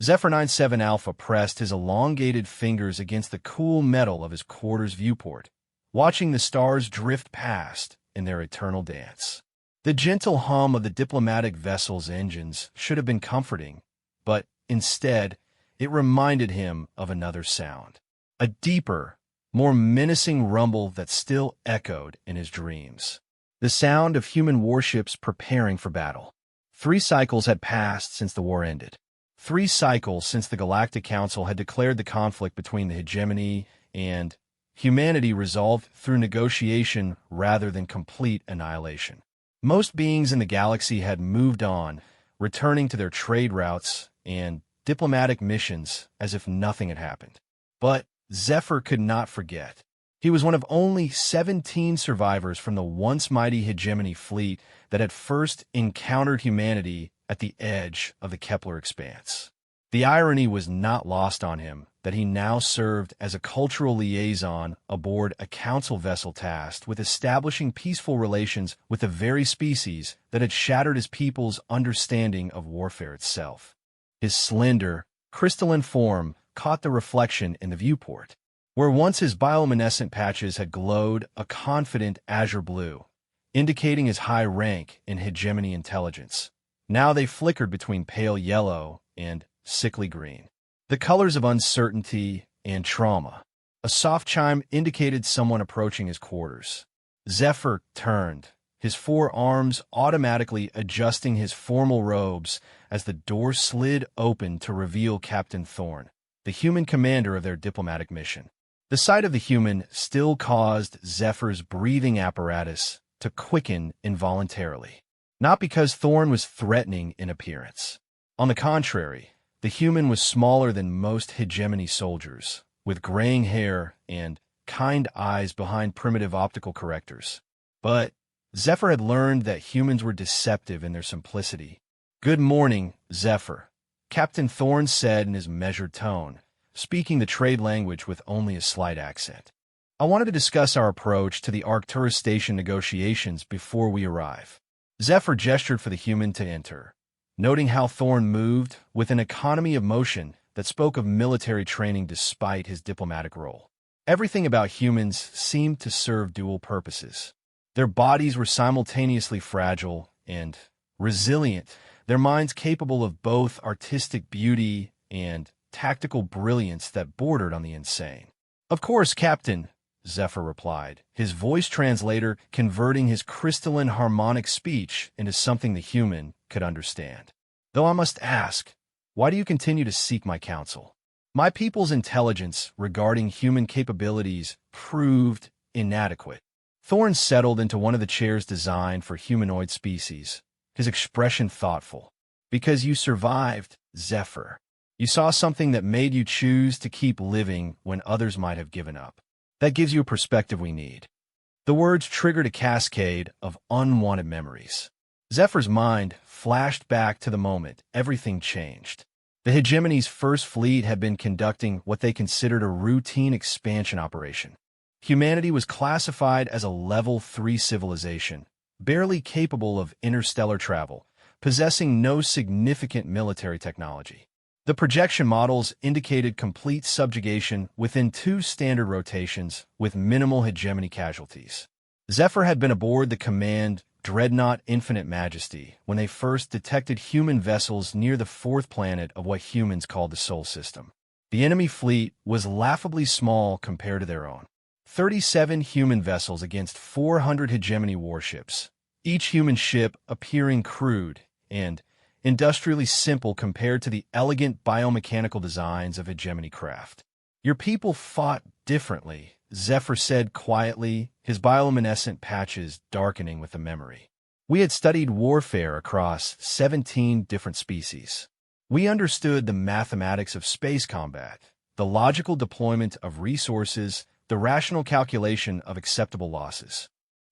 Zephyr 97 Alpha pressed his elongated fingers against the cool metal of his quarter's viewport, watching the stars drift past in their eternal dance. The gentle hum of the diplomatic vessel's engines should have been comforting, but instead, it reminded him of another sound. A deeper, more menacing rumble that still echoed in his dreams. The sound of human warships preparing for battle. 3 cycles had passed since the war ended. 3 cycles since the Galactic Council had declared the conflict between the hegemony and humanity resolved through negotiation rather than complete annihilation. Most beings in the galaxy had moved on, returning to their trade routes and diplomatic missions as if nothing had happened. But Zephyr could not forget. He was one of only 17 survivors from the once mighty hegemony fleet that had first encountered humanity at the edge of the Kepler expanse. The irony was not lost on him that he now served as a cultural liaison aboard a council vessel tasked with establishing peaceful relations with the very species that had shattered his people's understanding of warfare itself. His slender, crystalline form caught the reflection in the viewport, where once his bioluminescent patches had glowed a confident azure blue, indicating his high rank in hegemony intelligence. Now they flickered between pale yellow and sickly green, the colors of uncertainty and trauma. A soft chime indicated someone approaching his quarters. Zephyr turned, his 4 arms automatically adjusting his formal robes as the door slid open to reveal Captain Thorn, the human commander of their diplomatic mission. The sight of the human still caused Zephyr's breathing apparatus to quicken involuntarily. Not because Thorn was threatening in appearance. On the contrary, the human was smaller than most hegemony soldiers, with graying hair and kind eyes behind primitive optical correctors. But Zephyr had learned that humans were deceptive in their simplicity. "Good morning, Zephyr," Captain Thorn said in his measured tone, speaking the trade language with only a slight accent. "I wanted to discuss our approach to the Arcturus Station negotiations before we arrive." Zephyr gestured for the human to enter, noting how Thorn moved with an economy of motion that spoke of military training despite his diplomatic role. Everything about humans seemed to serve dual purposes. Their bodies were simultaneously fragile and resilient, their minds capable of both artistic beauty and tactical brilliance that bordered on the insane. "Of course, Captain," Zephyr replied, his voice translator converting his crystalline harmonic speech into something the human could understand. "Though I must ask, why do you continue to seek my counsel? My people's intelligence regarding human capabilities proved inadequate." Thorn settled into one of the chairs designed for humanoid species, his expression thoughtful. "Because you survived, Zephyr. You saw something that made you choose to keep living when others might have given up. That gives you a perspective we need." The words triggered a cascade of unwanted memories. Zephyr's mind flashed back to the moment everything changed. The hegemony's first fleet had been conducting what they considered a routine expansion operation. Humanity was classified as a Level 3 civilization, barely capable of interstellar travel, possessing no significant military technology. The projection models indicated complete subjugation within 2 standard rotations with minimal hegemony casualties. Zephyr had been aboard the command Dreadnought Infinite Majesty when they first detected human vessels near the 4th planet of what humans called the Sol System. The enemy fleet was laughably small compared to their own. 37 human vessels against 400 hegemony warships, each human ship appearing crude and industrially simple compared to the elegant biomechanical designs of hegemony craft. "Your people fought differently," Zephyr said quietly, his bioluminescent patches darkening with the memory. "We had studied warfare across 17 different species. We understood the mathematics of space combat, the logical deployment of resources, the rational calculation of acceptable losses.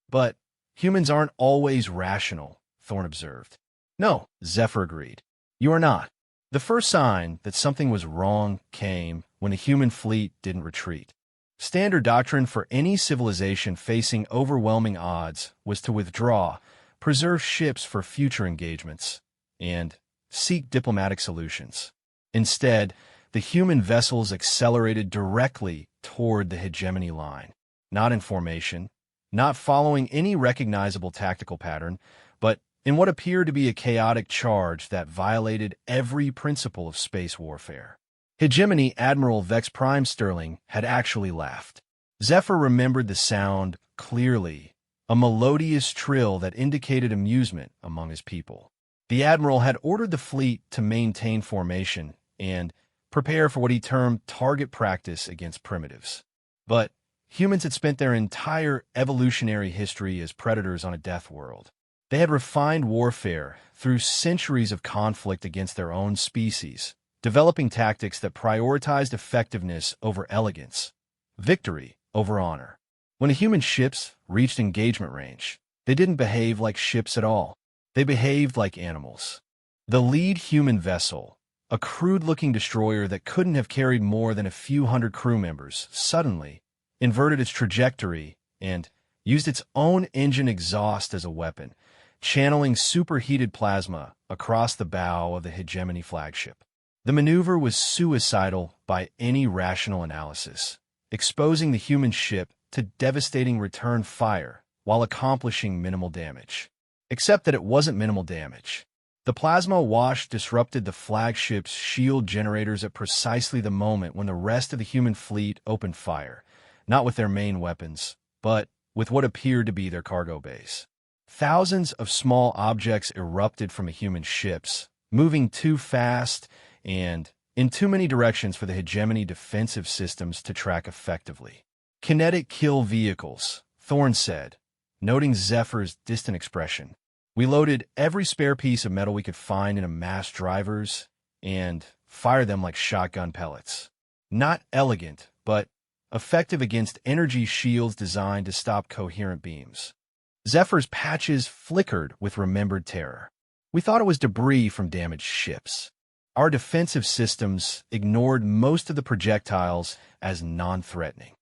But humans aren't always rational," Thorn observed. "No," Zephyr agreed. "You are not." The first sign that something was wrong came when the human fleet didn't retreat. Standard doctrine for any civilization facing overwhelming odds was to withdraw, preserve ships for future engagements, and seek diplomatic solutions. Instead, the human vessels accelerated directly toward the hegemony line, not in formation, not following any recognizable tactical pattern, but in what appeared to be a chaotic charge that violated every principle of space warfare. Hegemony Admiral Vex Prime Sterling had actually laughed. Zephyr remembered the sound clearly, a melodious trill that indicated amusement among his people. The Admiral had ordered the fleet to maintain formation and prepare for what he termed target practice against primitives. But humans had spent their entire evolutionary history as predators on a death world. They had refined warfare through centuries of conflict against their own species, developing tactics that prioritized effectiveness over elegance, victory over honor. When human ships reached engagement range, they didn't behave like ships at all. They behaved like animals. The lead human vessel, a crude-looking destroyer that couldn't have carried more than a few hundred crew members, suddenly inverted its trajectory and used its own engine exhaust as a weapon, channeling superheated plasma across the bow of the Hegemony flagship. The maneuver was suicidal by any rational analysis, exposing the human ship to devastating return fire while accomplishing minimal damage. Except that it wasn't minimal damage. The plasma wash disrupted the flagship's shield generators at precisely the moment when the rest of the human fleet opened fire, not with their main weapons, but with what appeared to be their cargo base. Thousands of small objects erupted from the human ships, moving too fast and in too many directions for the hegemony defensive systems to track effectively. Kinetic kill vehicles, Thorne said, noting Zephyr's distant expression. We loaded every spare piece of metal we could find into mass drivers and fired them like shotgun pellets. Not elegant, but effective against energy shields designed to stop coherent beams. Zephyr's patches flickered with remembered terror. We thought it was debris from damaged ships. Our defensive systems ignored most of the projectiles as non-threatening.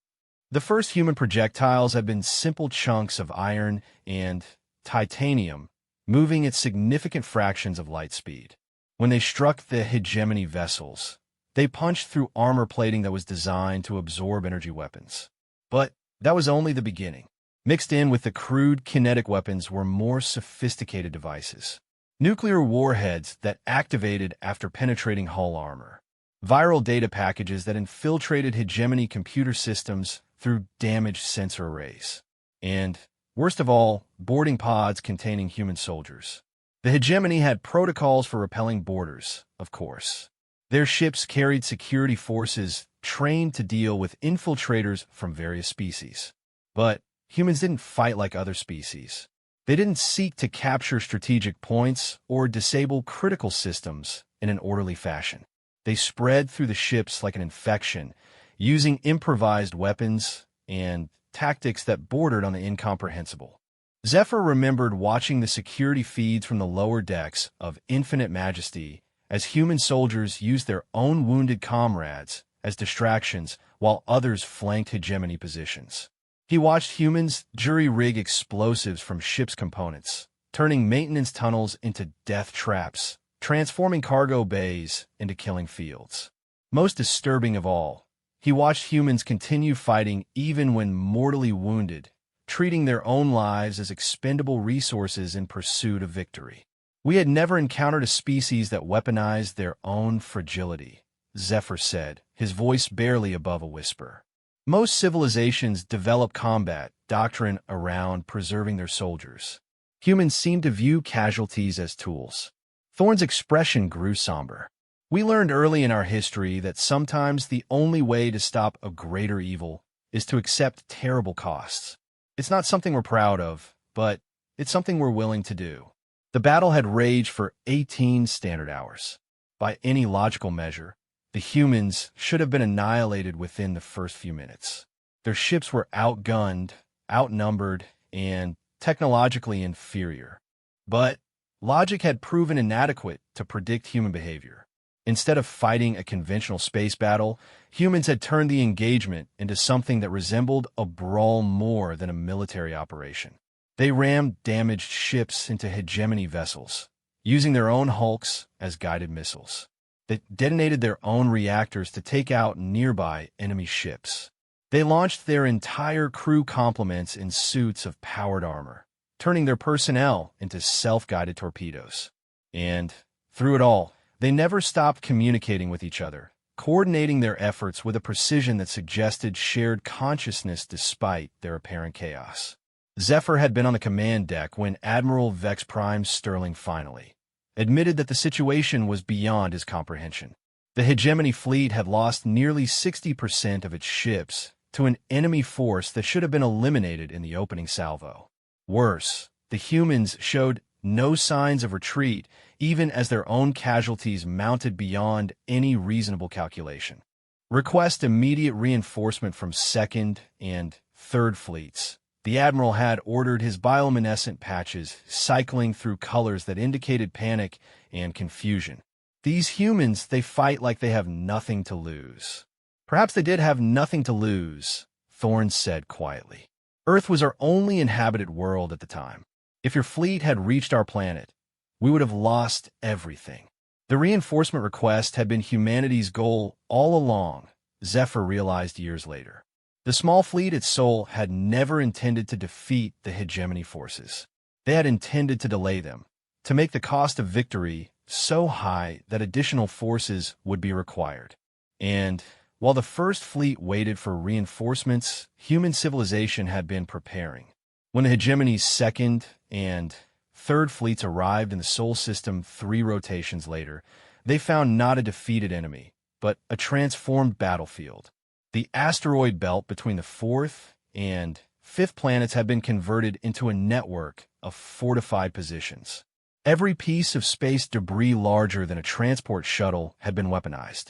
The first human projectiles had been simple chunks of iron and titanium, moving at significant fractions of light speed. When they struck the hegemony vessels, they punched through armor plating that was designed to absorb energy weapons. But that was only the beginning. Mixed in with the crude kinetic weapons were more sophisticated devices. Nuclear warheads that activated after penetrating hull armor. Viral data packages that infiltrated hegemony computer systems through damaged sensor arrays. And, worst of all, boarding pods containing human soldiers. The hegemony had protocols for repelling boarders, of course. Their ships carried security forces trained to deal with infiltrators from various species. But humans didn't fight like other species. They didn't seek to capture strategic points or disable critical systems in an orderly fashion. They spread through the ships like an infection, using improvised weapons and tactics that bordered on the incomprehensible. Zephyr remembered watching the security feeds from the lower decks of Infinite Majesty as human soldiers used their own wounded comrades as distractions while others flanked hegemony positions. He watched humans jury-rig explosives from ship's components, turning maintenance tunnels into death traps, transforming cargo bays into killing fields. Most disturbing of all, he watched humans continue fighting even when mortally wounded, treating their own lives as expendable resources in pursuit of victory. We had never encountered a species that weaponized their own fragility, Zephyr said, his voice barely above a whisper. Most civilizations develop combat doctrine around preserving their soldiers. Humans seem to view casualties as tools. Thorne's expression grew somber. We learned early in our history that sometimes the only way to stop a greater evil is to accept terrible costs. It's not something we're proud of, but it's something we're willing to do. The battle had raged for 18 standard hours. By any logical measure, the humans should have been annihilated within the first few minutes. Their ships were outgunned, outnumbered, and technologically inferior. But logic had proven inadequate to predict human behavior. Instead of fighting a conventional space battle, humans had turned the engagement into something that resembled a brawl more than a military operation. They rammed damaged ships into hegemony vessels, using their own hulks as guided missiles. They detonated their own reactors to take out nearby enemy ships. They launched their entire crew complements in suits of powered armor, turning their personnel into self-guided torpedoes. And through it all, they never stopped communicating with each other, coordinating their efforts with a precision that suggested shared consciousness despite their apparent chaos. Zephyr had been on the command deck when Admiral Vex Prime Sterling finally admitted that the situation was beyond his comprehension. The hegemony fleet had lost nearly 60% of its ships to an enemy force that should have been eliminated in the opening salvo. Worse, the humans showed no signs of retreat, even as their own casualties mounted beyond any reasonable calculation. Request immediate reinforcement from 2nd and 3rd Fleets. The Admiral had ordered his bioluminescent patches cycling through colors that indicated panic and confusion. These humans, they fight like they have nothing to lose. Perhaps they did have nothing to lose, Thorne said quietly. Earth was our only inhabited world at the time. If your fleet had reached our planet, we would have lost everything. The reinforcement request had been humanity's goal all along, Zephyr realized years later. The small fleet at Sol had never intended to defeat the hegemony forces. They had intended to delay them, to make the cost of victory so high that additional forces would be required. And while the First Fleet waited for reinforcements, human civilization had been preparing. When the hegemony's 2nd and 3rd Fleets arrived in the Sol system 3 rotations later, they found not a defeated enemy, but a transformed battlefield. The asteroid belt between the 4th and 5th planets had been converted into a network of fortified positions. Every piece of space debris larger than a transport shuttle had been weaponized.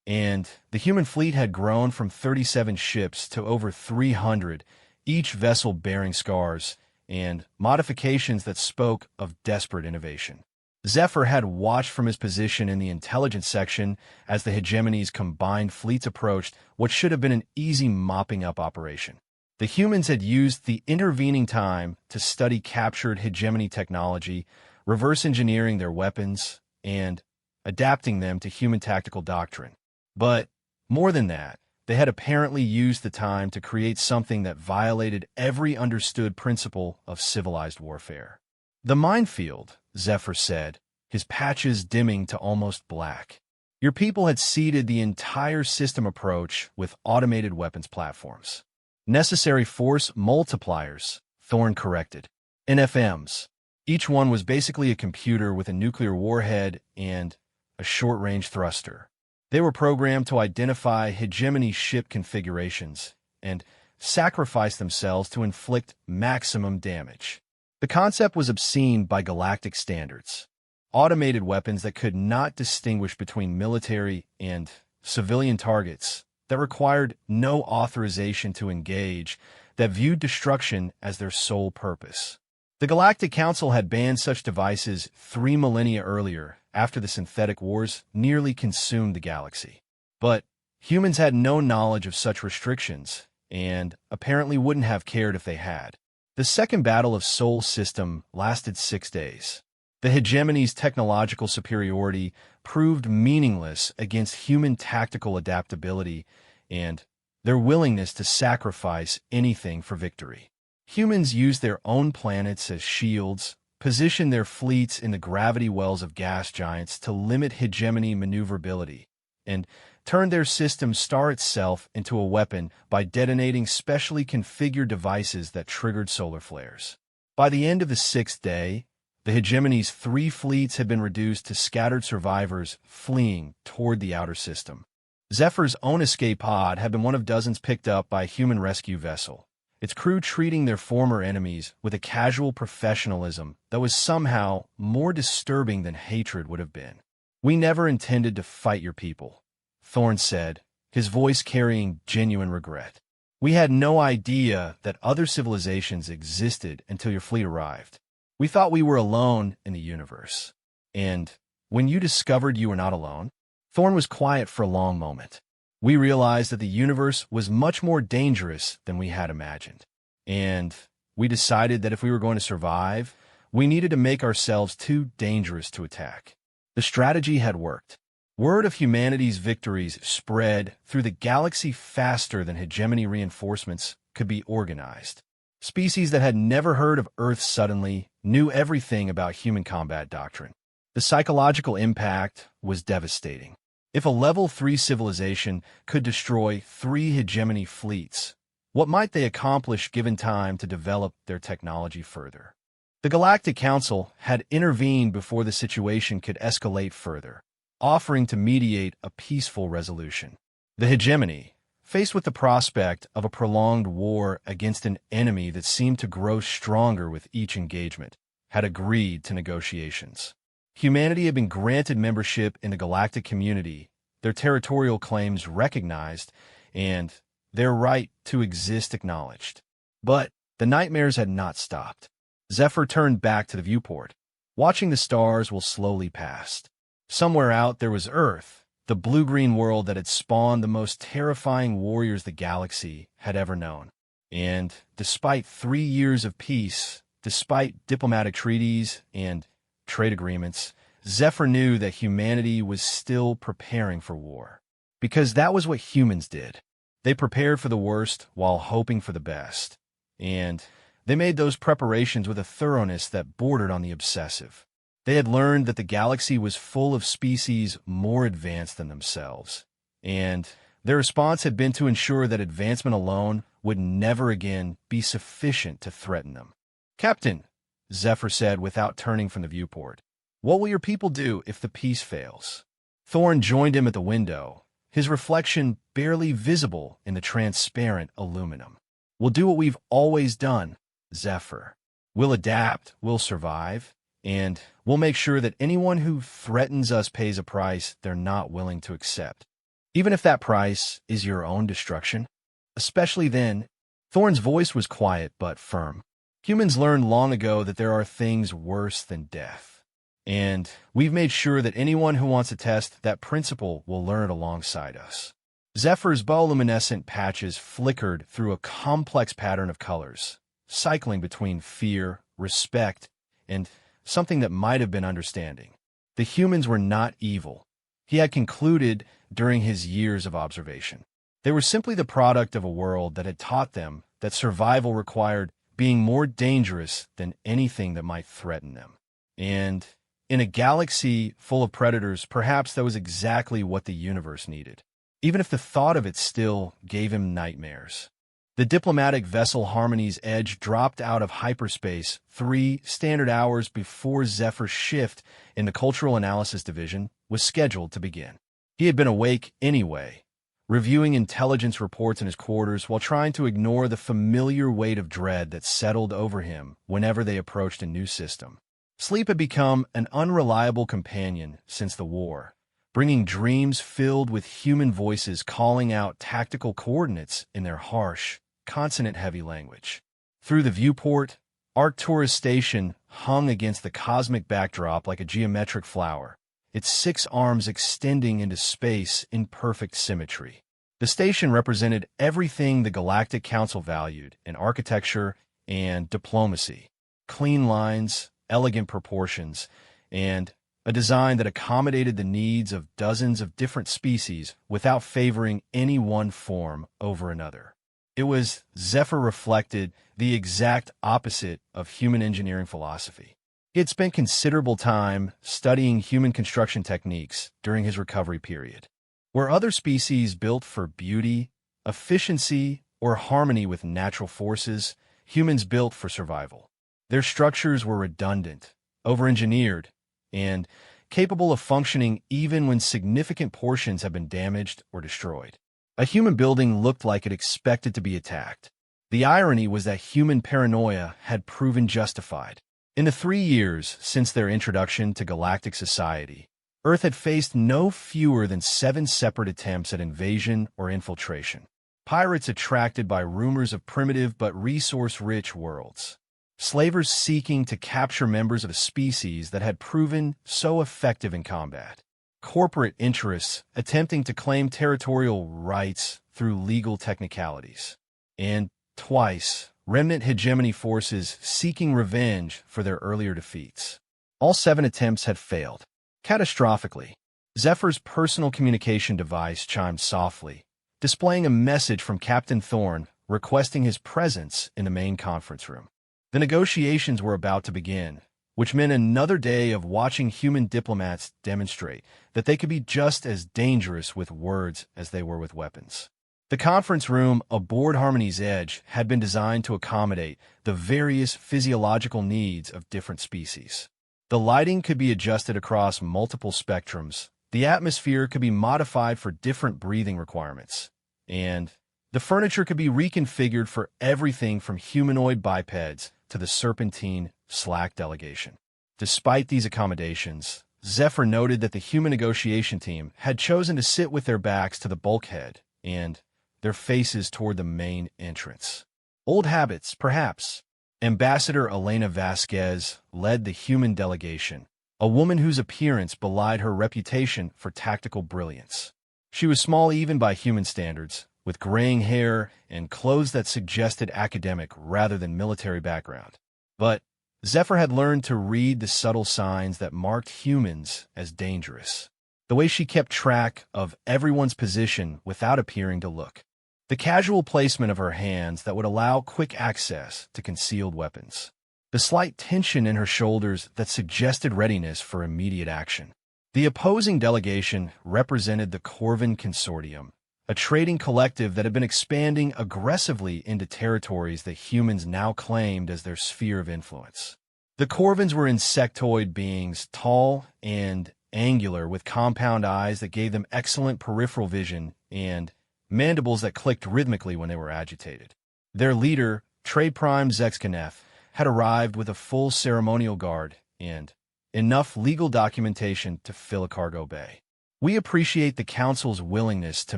And the human fleet had grown from 37 ships to over 300, each vessel bearing scars and modifications that spoke of desperate innovation. Zephyr had watched from his position in the intelligence section as the hegemony's combined fleets approached what should have been an easy mopping-up operation. The humans had used the intervening time to study captured hegemony technology, reverse engineering their weapons, and adapting them to human tactical doctrine. But more than that, they had apparently used the time to create something that violated every understood principle of civilized warfare. The minefield, Zephyr said, his patches dimming to almost black. Your people had seeded the entire system approach with automated weapons platforms. Necessary force multipliers, Thorne corrected. NFMs. Each one was basically a computer with a nuclear warhead and a short-range thruster. They were programmed to identify hegemony ship configurations and sacrifice themselves to inflict maximum damage. The concept was obscene by galactic standards. Automated weapons that could not distinguish between military and civilian targets, that required no authorization to engage, that viewed destruction as their sole purpose. The Galactic Council had banned such devices 3 millennia earlier, after the synthetic wars nearly consumed the galaxy. But humans had no knowledge of such restrictions, and apparently wouldn't have cared if they had. The Second Battle of Sol System lasted 6 days. The hegemony's technological superiority proved meaningless against human tactical adaptability and their willingness to sacrifice anything for victory. Humans used their own planets as shields, positioned their fleets in the gravity wells of gas giants to limit hegemony maneuverability, and turned their system star itself into a weapon by detonating specially configured devices that triggered solar flares. By the end of the 6th day, the hegemony's 3 fleets had been reduced to scattered survivors fleeing toward the outer system. Zephyr's own escape pod had been one of dozens picked up by a human rescue vessel, its crew treating their former enemies with a casual professionalism that was somehow more disturbing than hatred would have been. "We never intended to fight your people," Thorne said, his voice carrying genuine regret. "We had no idea that other civilizations existed until your fleet arrived. We thought we were alone in the universe. And when you discovered you were not alone," Thorne was quiet for a long moment. "We realized that the universe was much more dangerous than we had imagined. And we decided that if we were going to survive, we needed to make ourselves too dangerous to attack." The strategy had worked. Word of humanity's victories spread through the galaxy faster than hegemony reinforcements could be organized. Species that had never heard of Earth suddenly knew everything about human combat doctrine. The psychological impact was devastating. If a level 3 civilization could destroy 3 hegemony fleets, what might they accomplish given time to develop their technology further? The Galactic Council had intervened before the situation could escalate further, offering to mediate a peaceful resolution. The hegemony, faced with the prospect of a prolonged war against an enemy that seemed to grow stronger with each engagement, had agreed to negotiations. Humanity had been granted membership in the galactic community, their territorial claims recognized, and their right to exist acknowledged. But the nightmares had not stopped. Zephyr turned back to the viewport, watching the stars will slowly pass. Somewhere out there was Earth, the blue-green world that had spawned the most terrifying warriors the galaxy had ever known. And despite 3 years of peace, despite diplomatic treaties and trade agreements, Zephyr knew that humanity was still preparing for war. Because that was what humans did. They prepared for the worst while hoping for the best. And they made those preparations with a thoroughness that bordered on the obsessive. They had learned that the galaxy was full of species more advanced than themselves, and their response had been to ensure that advancement alone would never again be sufficient to threaten them. "Captain," Zephyr said without turning from the viewport, "what will your people do if the peace fails?" Thorn joined him at the window, his reflection barely visible in the transparent aluminum. "We'll do what we've always done, Zephyr. We'll adapt, we'll survive, and we'll make sure that anyone who threatens us pays a price they're not willing to accept. Even if that price is your own destruction. Especially then." Thorn's voice was quiet but firm. "Humans learned long ago that there are things worse than death. And we've made sure that anyone who wants to test that principle will learn it alongside us." Zephyr's bioluminescent patches flickered through a complex pattern of colors, cycling between fear, respect, and something that might have been understanding. The humans were not evil, he had concluded during his years of observation. They were simply the product of a world that had taught them that survival required being more dangerous than anything that might threaten them. And in a galaxy full of predators, perhaps that was exactly what the universe needed, even if the thought of it still gave him nightmares. The diplomatic vessel Harmony's Edge dropped out of hyperspace 3 standard hours before Zephyr's shift in the Cultural Analysis Division was scheduled to begin. He had been awake anyway, reviewing intelligence reports in his quarters while trying to ignore the familiar weight of dread that settled over him whenever they approached a new system. Sleep had become an unreliable companion since the war, bringing dreams filled with human voices calling out tactical coordinates in their harsh, consonant-heavy language. Through the viewport, Arcturus Station hung against the cosmic backdrop like a geometric flower, its 6 arms extending into space in perfect symmetry. The station represented everything the Galactic Council valued in architecture and diplomacy: clean lines, elegant proportions, and a design that accommodated the needs of dozens of different species without favoring any one form over another. It was, Zephyr reflected, the exact opposite of human engineering philosophy. He had spent considerable time studying human construction techniques during his recovery period. Where other species built for beauty, efficiency, or harmony with natural forces, humans built for survival. Their structures were redundant, over-engineered, and capable of functioning even when significant portions have been damaged or destroyed. A human building looked like it expected to be attacked. The irony was that human paranoia had proven justified. In the 3 years since their introduction to galactic society, Earth had faced no fewer than 7 separate attempts at invasion or infiltration. Pirates attracted by rumors of primitive but resource-rich worlds. Slavers seeking to capture members of a species that had proven so effective in combat. Corporate interests attempting to claim territorial rights through legal technicalities. And twice, remnant hegemony forces seeking revenge for their earlier defeats. All 7 attempts had failed, catastrophically. Zephyr's personal communication device chimed softly, displaying a message from Captain Thorne requesting his presence in the main conference room. The negotiations were about to begin, which meant another day of watching human diplomats demonstrate that they could be just as dangerous with words as they were with weapons. The conference room aboard Harmony's Edge had been designed to accommodate the various physiological needs of different species. The lighting could be adjusted across multiple spectrums, the atmosphere could be modified for different breathing requirements, and the furniture could be reconfigured for everything from humanoid bipeds to the serpentine Slack delegation. Despite these accommodations, Zephyr noted that the human negotiation team had chosen to sit with their backs to the bulkhead and their faces toward the main entrance. Old habits, perhaps. Ambassador Elena Vasquez led the human delegation, a woman whose appearance belied her reputation for tactical brilliance. She was small even by human standards, with graying hair and clothes that suggested academic rather than military background. But Zephyr had learned to read the subtle signs that marked humans as dangerous. The way she kept track of everyone's position without appearing to look. The casual placement of her hands that would allow quick access to concealed weapons. The slight tension in her shoulders that suggested readiness for immediate action. The opposing delegation represented the Corvin Consortium, a trading collective that had been expanding aggressively into territories that humans now claimed as their sphere of influence. The Corvins were insectoid beings, tall and angular, with compound eyes that gave them excellent peripheral vision and mandibles that clicked rhythmically when they were agitated. Their leader, Trade Prime Zexkaneth, had arrived with a full ceremonial guard and enough legal documentation to fill a cargo bay. We appreciate the Council's willingness to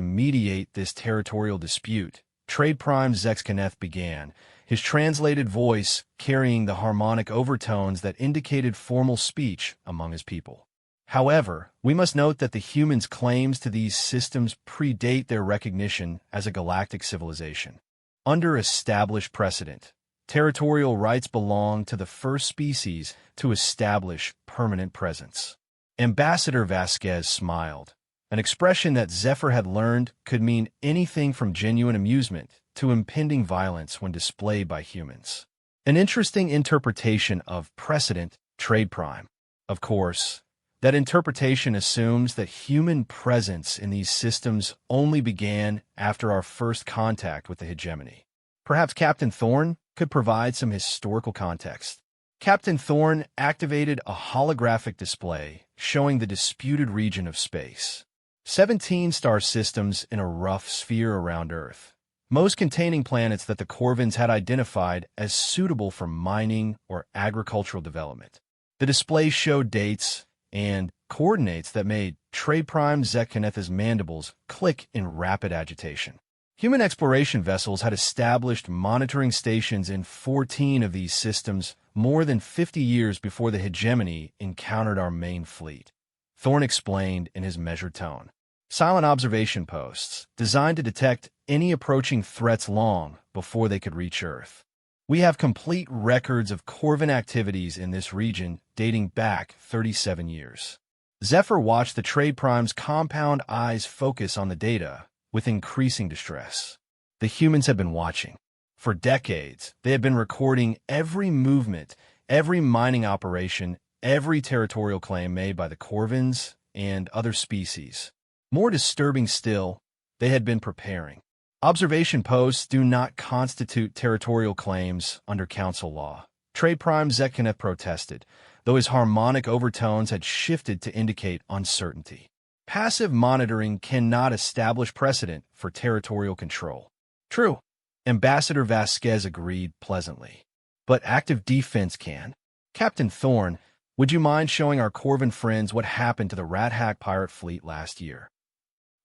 mediate this territorial dispute, Trade Prime Zexkaneth began, his translated voice carrying the harmonic overtones that indicated formal speech among his people. However, we must note that the humans' claims to these systems predate their recognition as a galactic civilization. Under established precedent, territorial rights belong to the first species to establish permanent presence. Ambassador Vasquez smiled, an expression that Zephyr had learned could mean anything from genuine amusement to impending violence when displayed by humans. An interesting interpretation of precedent, Trade Prime. Of course, that interpretation assumes that human presence in these systems only began after our first contact with the hegemony. Perhaps Captain Thorne could provide some historical context. Captain Thorne activated a holographic display showing the disputed region of space. 17 star systems in a rough sphere around Earth, most containing planets that the Corvins had identified as suitable for mining or agricultural development. The display showed dates and coordinates that made Trade Prime Zexkaneth's mandibles click in rapid agitation. Human exploration vessels had established monitoring stations in 14 of these systems more than 50 years before the hegemony encountered our main fleet. Thorne explained in his measured tone. Silent observation posts, designed to detect any approaching threats long before they could reach Earth. We have complete records of Corvin activities in this region dating back 37 years. Zephyr watched the Trade Prime's compound eyes focus on the data with increasing distress. The humans had been watching. For decades, they had been recording every movement, every mining operation, every territorial claim made by the Corvins and other species. More disturbing still, they had been preparing. Observation posts do not constitute territorial claims under Council law. Trade Prime Zexkaneth protested, though his harmonic overtones had shifted to indicate uncertainty. Passive monitoring cannot establish precedent for territorial control. True. Ambassador Vasquez agreed pleasantly. But active defense can. Captain Thorne, would you mind showing our Corvin friends what happened to the Rat Hack pirate fleet last year?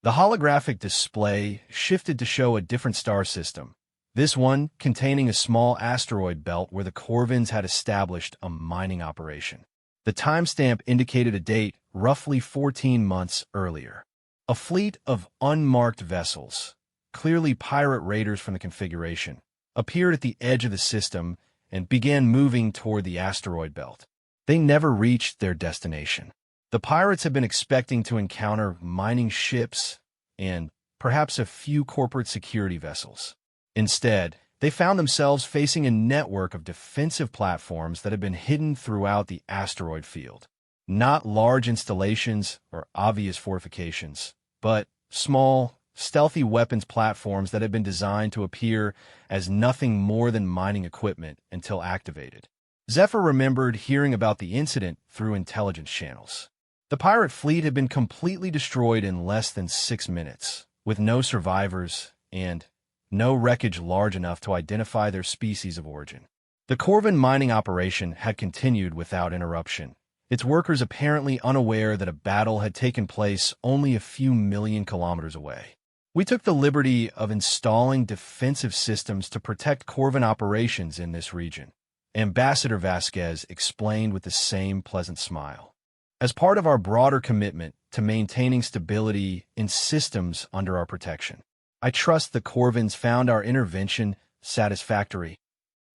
The holographic display shifted to show a different star system, this one containing a small asteroid belt where the Corvins had established a mining operation. The timestamp indicated a date roughly 14 months earlier. A fleet of unmarked vessels, clearly pirate raiders from the configuration, appeared at the edge of the system and began moving toward the asteroid belt. They never reached their destination. The pirates had been expecting to encounter mining ships and perhaps a few corporate security vessels. Instead, they found themselves facing a network of defensive platforms that had been hidden throughout the asteroid field. Not large installations or obvious fortifications, but small, stealthy weapons platforms that had been designed to appear as nothing more than mining equipment until activated. Zephyr remembered hearing about the incident through intelligence channels. The pirate fleet had been completely destroyed in less than 6 minutes, with no survivors and no wreckage large enough to identify their species of origin. The Corvin mining operation had continued without interruption, its workers apparently unaware that a battle had taken place only a few million kilometers away. We took the liberty of installing defensive systems to protect Corvin operations in this region, Ambassador Vasquez explained with the same pleasant smile. As part of our broader commitment to maintaining stability in systems under our protection, I trust the Corvins found our intervention satisfactory.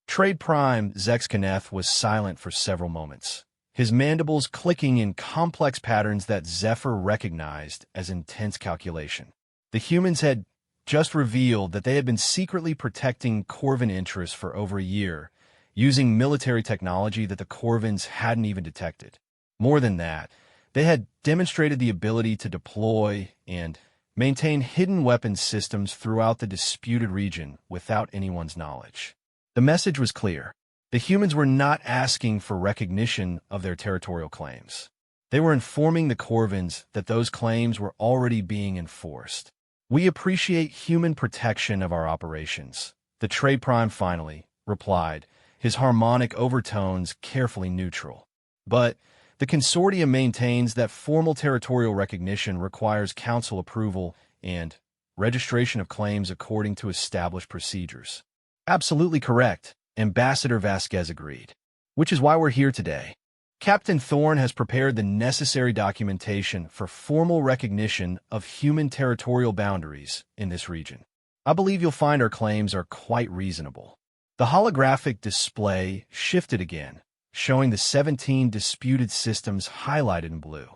Trade Prime Zex Kenneth was silent for several moments, his mandibles clicking in complex patterns that Zephyr recognized as intense calculation. The humans had just revealed that they had been secretly protecting Corvin interests for over a year, using military technology that the Corvins hadn't even detected. More than that, they had demonstrated the ability to deploy and maintain hidden weapons systems throughout the disputed region without anyone's knowledge. The message was clear. The humans were not asking for recognition of their territorial claims. They were informing the Corvins that those claims were already being enforced. We appreciate human protection of our operations, the Trade Prime finally replied, his harmonic overtones carefully neutral. But the consortium maintains that formal territorial recognition requires council approval and registration of claims according to established procedures. Absolutely correct, Ambassador Vasquez agreed. Which is why we're here today. Captain Thorne has prepared the necessary documentation for formal recognition of human territorial boundaries in this region. I believe you'll find our claims are quite reasonable. The holographic display shifted again, showing the 17 disputed systems highlighted in blue.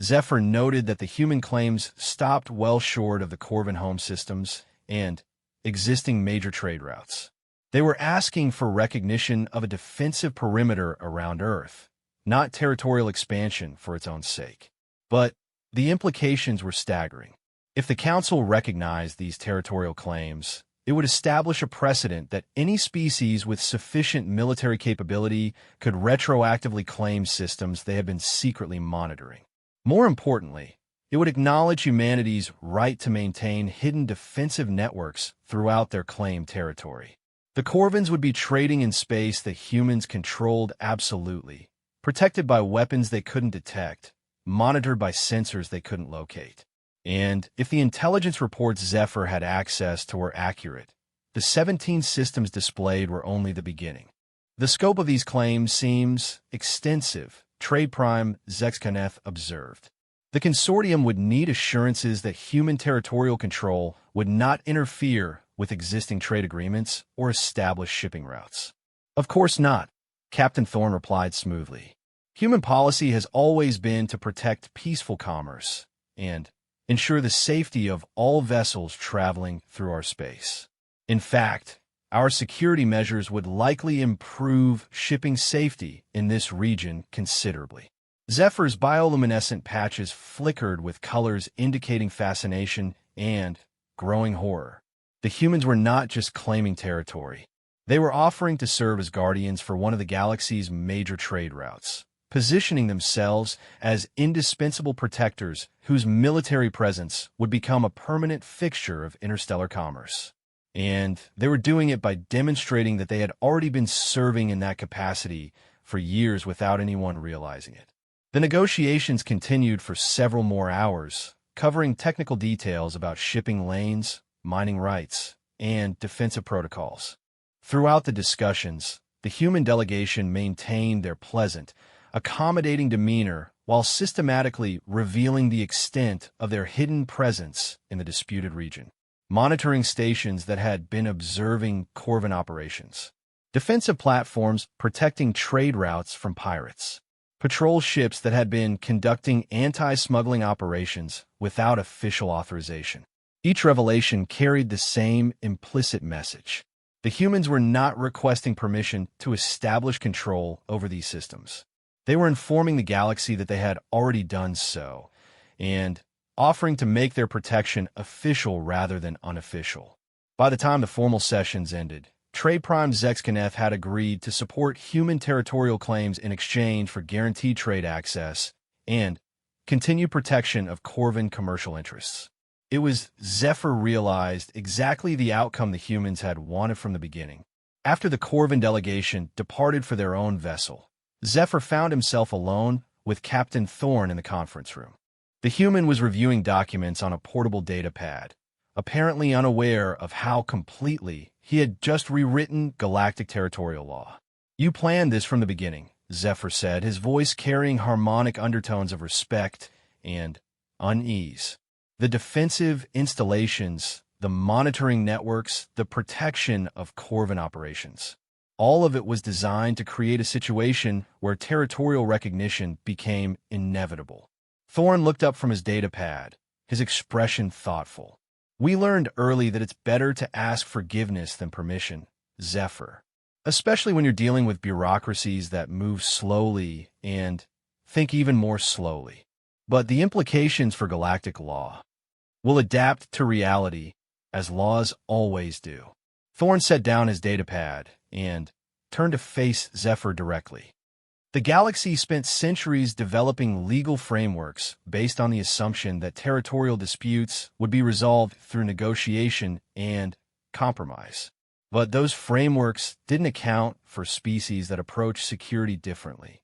Zephyr noted that the human claims stopped well short of the Corvin home systems and existing major trade routes. They were asking for recognition of a defensive perimeter around Earth, not territorial expansion for its own sake. But the implications were staggering. If the Council recognized these territorial claims, it would establish a precedent that any species with sufficient military capability could retroactively claim systems they had been secretly monitoring. More importantly, it would acknowledge humanity's right to maintain hidden defensive networks throughout their claimed territory. The Corvins would be trading in space that humans controlled absolutely, protected by weapons they couldn't detect, monitored by sensors they couldn't locate. And if the intelligence reports Zephyr had access to were accurate, the 17 systems displayed were only the beginning. The scope of these claims seems extensive, Trade Prime Zexkaneth observed. The consortium would need assurances that human territorial control would not interfere with existing trade agreements or established shipping routes. Of course not, Captain Thorne replied smoothly. Human policy has always been to protect peaceful commerce and ensure the safety of all vessels traveling through our space. In fact, our security measures would likely improve shipping safety in this region considerably. Zephyr's bioluminescent patches flickered with colors indicating fascination and growing horror. The humans were not just claiming territory. They were offering to serve as guardians for one of the galaxy's major trade routes, positioning themselves as indispensable protectors whose military presence would become a permanent fixture of interstellar commerce. And they were doing it by demonstrating that they had already been serving in that capacity for years without anyone realizing it. The negotiations continued for several more hours, covering technical details about shipping lanes, mining rights, and defensive protocols. Throughout the discussions, the human delegation maintained their pleasant, accommodating demeanor while systematically revealing the extent of their hidden presence in the disputed region. Monitoring stations that had been observing Corvin operations. Defensive platforms protecting trade routes from pirates. patrol ships that had been conducting anti-smuggling operations without official authorization. Each revelation carried the same implicit message. The humans were not requesting permission to establish control over these systems. They were informing the galaxy that they had already done so, and offering to make their protection official rather than unofficial. By the time the formal sessions ended, Trade Prime Zexkaneth had agreed to support human territorial claims in exchange for guaranteed trade access and continued protection of Corvin commercial interests. It was Zephyr realized exactly the outcome the humans had wanted from the beginning. After the Corvin delegation departed for their own vessel, Zephyr found himself alone with Captain Thorn in the conference room. The human was reviewing documents on a portable data pad, apparently unaware of how completely he had just rewritten galactic territorial law. "You planned this from the beginning," Zephyr said, his voice carrying harmonic undertones of respect and unease. "The defensive installations, the monitoring networks, the protection of Corvin operations. All of it was designed to create a situation where territorial recognition became inevitable." Thorn looked up from his data pad, his expression thoughtful. "We learned early that it's better to ask forgiveness than permission, Zephyr. Especially when you're dealing with bureaucracies that move slowly and think even more slowly. But the implications for galactic law will adapt to reality, as laws always do." Thorn set down his data pad and turned to face Zephyr directly. The galaxy spent centuries developing legal frameworks based on the assumption that territorial disputes would be resolved through negotiation and compromise. But those frameworks didn't account for species that approach security differently.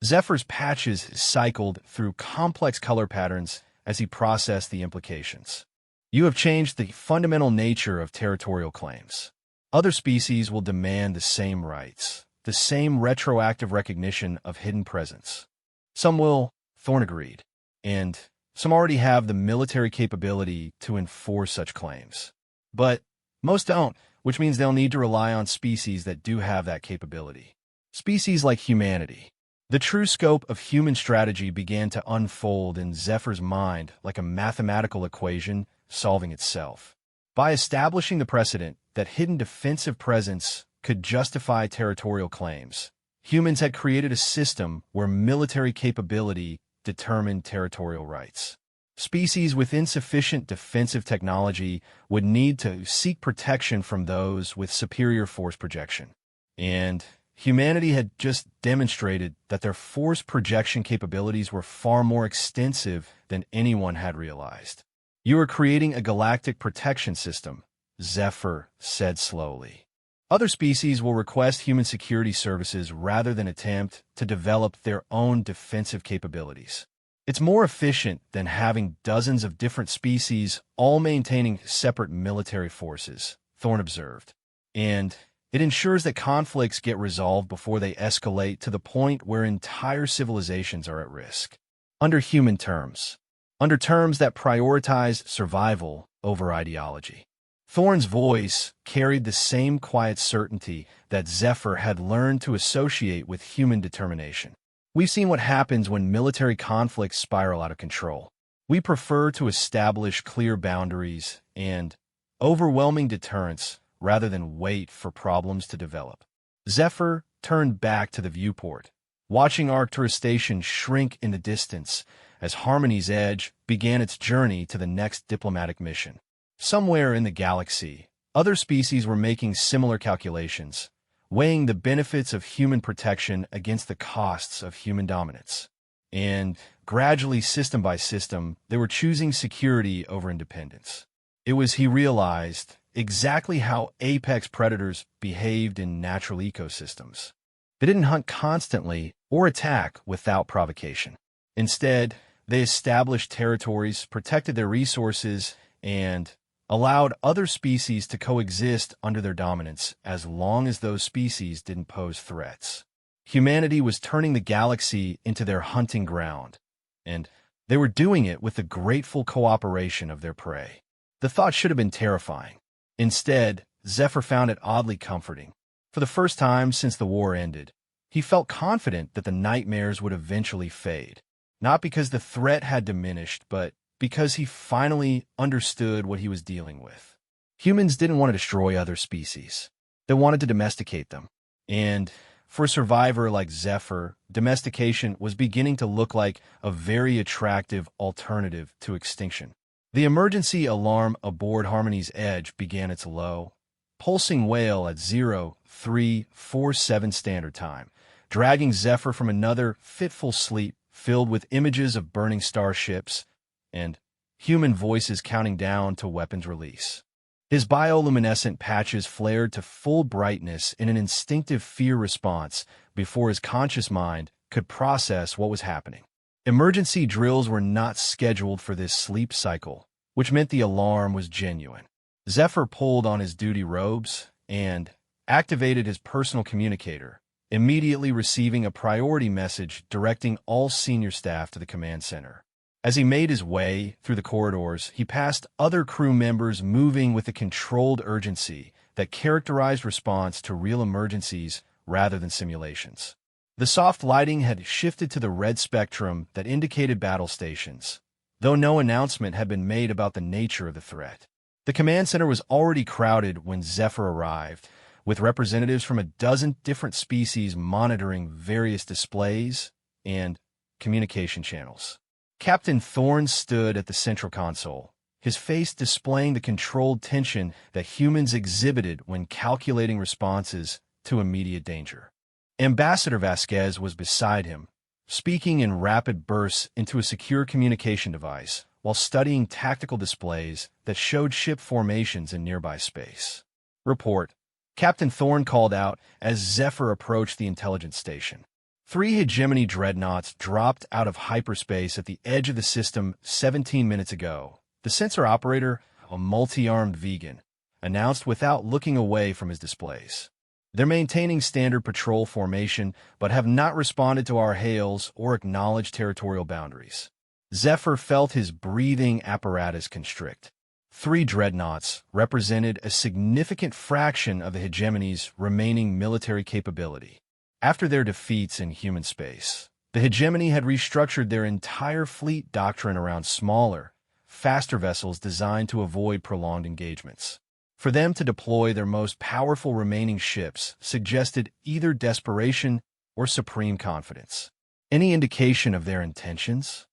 Zephyr's patches cycled through complex color patterns as he processed the implications. "You have changed the fundamental nature of territorial claims. Other species will demand the same rights, the same retroactive recognition of hidden presence. Some will," Thorn agreed, "and some already have the military capability to enforce such claims. But most don't, which means they'll need to rely on species that do have that capability. Species like humanity." The true scope of human strategy began to unfold in Zephyr's mind like a mathematical equation solving itself. By establishing the precedent that hidden defensive presence could justify territorial claims, humans had created a system where military capability determined territorial rights. Species with insufficient defensive technology would need to seek protection from those with superior force projection. And humanity had just demonstrated that their force projection capabilities were far more extensive than anyone had realized. "You are creating a galactic protection system," Zephyr said slowly. "Other species will request human security services rather than attempt to develop their own defensive capabilities. It's more efficient than having dozens of different species all maintaining separate military forces," Thorn observed. "And it ensures that conflicts get resolved before they escalate to the point where entire civilizations are at risk. Under human terms. Under terms that prioritize survival over ideology." Thorn's voice carried the same quiet certainty that Zephyr had learned to associate with human determination. "We've seen what happens when military conflicts spiral out of control. We prefer to establish clear boundaries and overwhelming deterrence rather than wait for problems to develop." Zephyr turned back to the viewport, watching Arcturus Station shrink in the distance as Harmony's Edge began its journey to the next diplomatic mission. Somewhere in the galaxy, other species were making similar calculations, weighing the benefits of human protection against the costs of human dominance. And gradually, system by system, they were choosing security over independence. It was, he realized, exactly how apex predators behaved in natural ecosystems. They didn't hunt constantly or attack without provocation. Instead, they established territories, protected their resources, and allowed other species to coexist under their dominance as long as those species didn't pose threats. Humanity was turning the galaxy into their hunting ground, and they were doing it with the grateful cooperation of their prey. The thought should have been terrifying. Instead, Zephyr found it oddly comforting. For the first time since the war ended, He felt confident that the nightmares would eventually fade, not because the threat had diminished, but because he finally understood what he was dealing with. Humans didn't want to destroy other species. They wanted to domesticate them. And for a survivor like Zephyr, domestication was beginning to look like a very attractive alternative to extinction. The emergency alarm aboard Harmony's Edge began its low, pulsing wail at 0347 Standard Time, dragging Zephyr from another fitful sleep filled with images of burning starships and human voices counting down to weapons release. His bioluminescent patches flared to full brightness in an instinctive fear response before his conscious mind could process what was happening. Emergency drills were not scheduled for this sleep cycle, which meant the alarm was genuine. Zephyr pulled on his duty robes and activated his personal communicator, immediately receiving a priority message directing all senior staff to the command center. As he made his way through the corridors, he passed other crew members moving with a controlled urgency that characterized response to real emergencies rather than simulations. The soft lighting had shifted to the red spectrum that indicated battle stations, though no announcement had been made about the nature of the threat. The command center was already crowded when Zephyr arrived, with representatives from a dozen different species monitoring various displays and communication channels. Captain Thorne stood at the central console, his face displaying the controlled tension that humans exhibited when calculating responses to immediate danger. Ambassador Vasquez was beside him, speaking in rapid bursts into a secure communication device while studying tactical displays that showed ship formations in nearby space. "Report," Captain Thorne called out as Zephyr approached the intelligence station. 3 hegemony dreadnoughts dropped out of hyperspace at the edge of the system 17 minutes ago. The sensor operator, a multi-armed vegan, announced without looking away from his displays. "They're maintaining standard patrol formation, but have not responded to our hails or acknowledged territorial boundaries." Zephyr felt his breathing apparatus constrict. 3 dreadnoughts represented a significant fraction of the hegemony's remaining military capability. After their defeats in human space, the hegemony had restructured their entire fleet doctrine around smaller, faster vessels designed to avoid prolonged engagements. For them to deploy their most powerful remaining ships suggested either desperation or supreme confidence. "Any indication of their intentions?"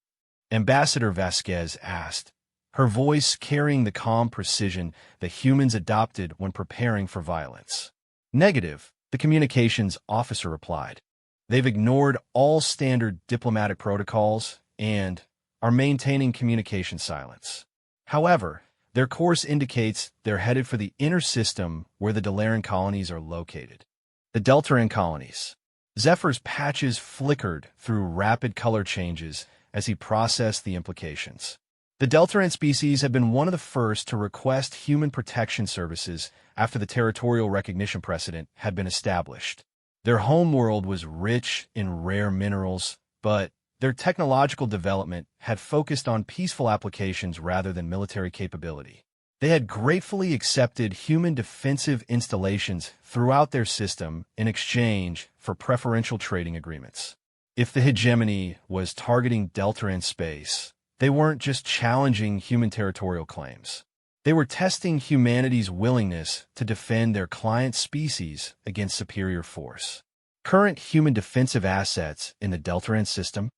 Ambassador Vasquez asked, her voice carrying the calm precision that humans adopted when preparing for violence. "Negative," the communications officer replied. "They've ignored all standard diplomatic protocols and are maintaining communication silence. However, their course indicates they're headed for the inner system where the Delaran colonies are located." The Deltaran colonies. Zephyr's patches flickered through rapid color changes as he processed the implications. The Deltaran species had been one of the first to request human protection services after the territorial recognition precedent had been established. Their homeworld was rich in rare minerals, but their technological development had focused on peaceful applications rather than military capability. They had gratefully accepted human defensive installations throughout their system in exchange for preferential trading agreements. If the hegemony was targeting Deltaran space, they weren't just challenging human territorial claims. They were testing humanity's willingness to defend their client species against superior force. "Current human defensive assets in the Deltaran system?"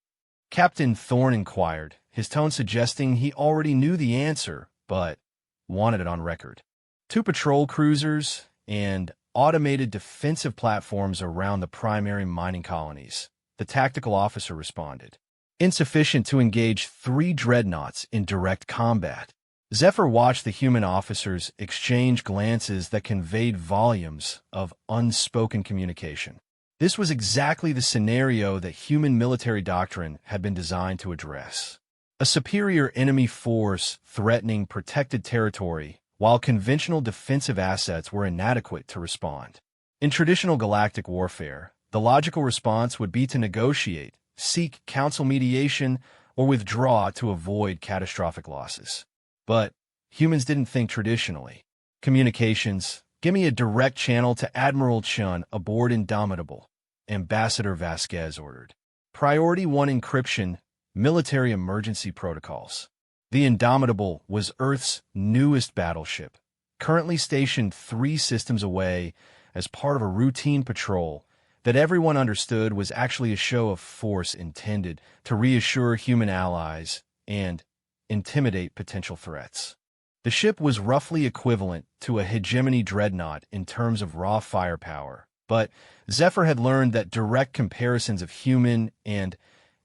Captain Thorne inquired, his tone suggesting he already knew the answer, but wanted it on record. 2 patrol cruisers and automated defensive platforms around the primary mining colonies, the tactical officer responded. "Insufficient to engage 3 dreadnoughts in direct combat." Zephyr watched the human officers exchange glances that conveyed volumes of unspoken communication. This was exactly the scenario that human military doctrine had been designed to address. A superior enemy force threatening protected territory, while conventional defensive assets were inadequate to respond. In traditional galactic warfare, the logical response would be to negotiate, seek council mediation, or withdraw to avoid catastrophic losses. But humans didn't think traditionally. "Communications, give me a direct channel to Admiral Chun aboard Indomitable." Ambassador Vasquez ordered. Priority 1 encryption, military emergency protocols. The Indomitable was Earth's newest battleship, currently stationed 3 systems away as part of a routine patrol that everyone understood was actually a show of force intended to reassure human allies and intimidate potential threats. The ship was roughly equivalent to a hegemony dreadnought in terms of raw firepower, but Zephyr had learned that direct comparisons of human and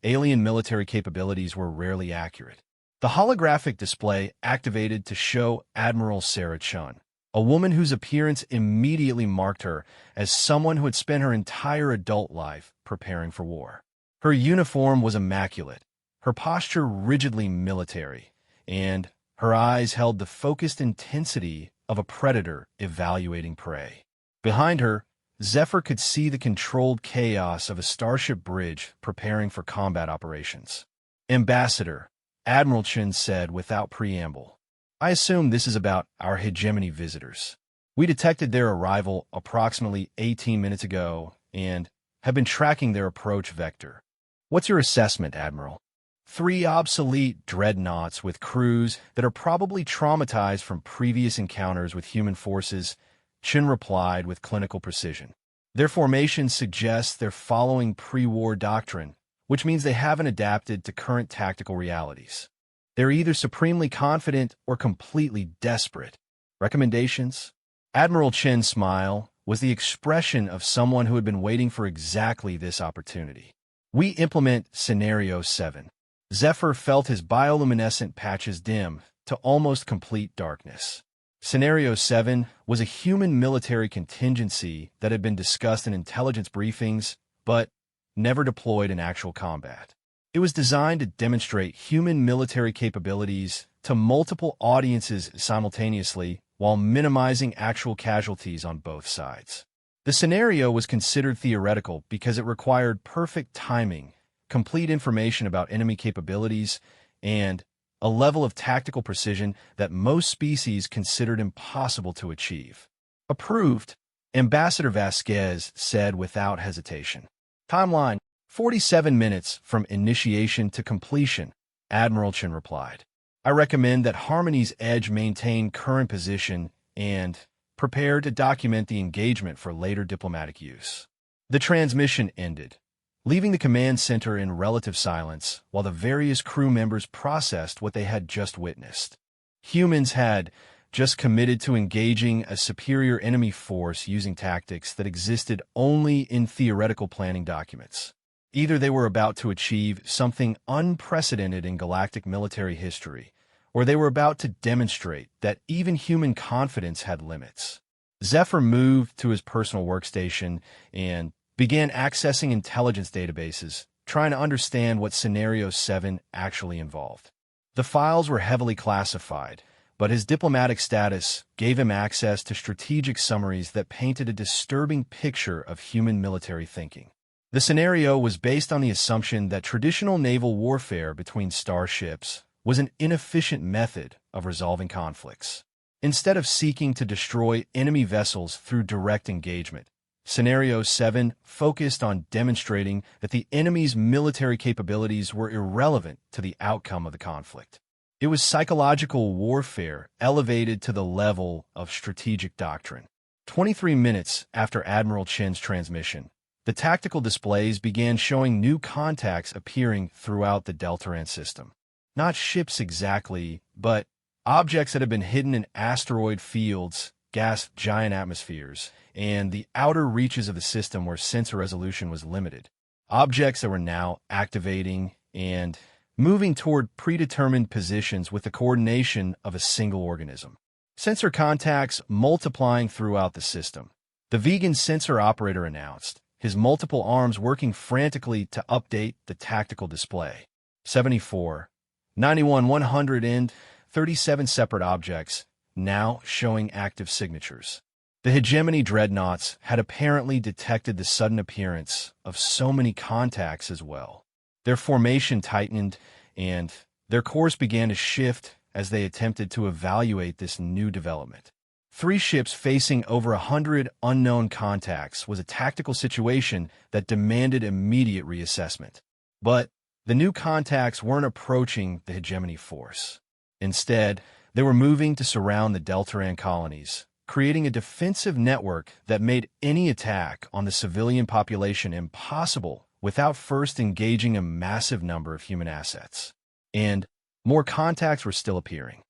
alien military capabilities were rarely accurate. The holographic display activated to show Admiral Sarah Chun, a woman whose appearance immediately marked her as someone who had spent her entire adult life preparing for war. Her uniform was immaculate, her posture rigidly military, and her eyes held the focused intensity of a predator evaluating prey. Behind her, Zephyr could see the controlled chaos of a starship bridge preparing for combat operations. Ambassador, Admiral Chen said without preamble, I assume this is about our hegemony visitors. We detected their arrival approximately 18 minutes ago and have been tracking their approach vector. What's your assessment, Admiral? 3 obsolete dreadnoughts with crews that are probably traumatized from previous encounters with human forces, Chen replied with clinical precision. Their formation suggests they're following pre-war doctrine, which means they haven't adapted to current tactical realities. They're either supremely confident or completely desperate. Recommendations? Admiral Chen's smile was the expression of someone who had been waiting for exactly this opportunity. We implement Scenario 7. Zephyr felt his bioluminescent patches dim to almost complete darkness. Scenario 7 was a human military contingency that had been discussed in intelligence briefings, but never deployed in actual combat. It was designed to demonstrate human military capabilities to multiple audiences simultaneously while minimizing actual casualties on both sides. The scenario was considered theoretical because it required perfect timing, complete information about enemy capabilities, and a level of tactical precision that most species considered impossible to achieve. Approved, Ambassador Vasquez said without hesitation. Timeline, 47 minutes from initiation to completion, Admiral Chen replied. I recommend that Harmony's Edge maintain current position and prepare to document the engagement for later diplomatic use. The transmission ended, leaving the command center in relative silence while the various crew members processed what they had just witnessed. Humans had just committed to engaging a superior enemy force using tactics that existed only in theoretical planning documents. Either they were about to achieve something unprecedented in galactic military history, or they were about to demonstrate that even human confidence had limits. Zephyr moved to his personal workstation and began accessing intelligence databases, trying to understand what Scenario 7 actually involved. The files were heavily classified, but his diplomatic status gave him access to strategic summaries that painted a disturbing picture of human military thinking. The scenario was based on the assumption that traditional naval warfare between starships was an inefficient method of resolving conflicts. Instead of seeking to destroy enemy vessels through direct engagement, Scenario 7 focused on demonstrating that the enemy's military capabilities were irrelevant to the outcome of the conflict. It was psychological warfare elevated to the level of strategic doctrine. 23 minutes after Admiral Chen's transmission, the tactical displays began showing new contacts appearing throughout the Deltaran system. Not ships exactly, but objects that had been hidden in asteroid fields, gas giant atmospheres, and the outer reaches of the system where sensor resolution was limited. Objects that were now activating and moving toward predetermined positions with the coordination of a single organism. Sensor contacts multiplying throughout the system. The vegan sensor operator announced, his multiple arms working frantically to update the tactical display. 74, 91, 100, and 37 separate objects, now showing active signatures. The hegemony dreadnoughts had apparently detected the sudden appearance of so many contacts as well. Their formation tightened, and their course began to shift as they attempted to evaluate this new development. 3 ships facing over 100 unknown contacts was a tactical situation that demanded immediate reassessment. But the new contacts weren't approaching the hegemony force. Instead, they were moving to surround the Deltaran colonies, creating a defensive network that made any attack on the civilian population impossible without first engaging a massive number of human assets. And more contacts were still appearing.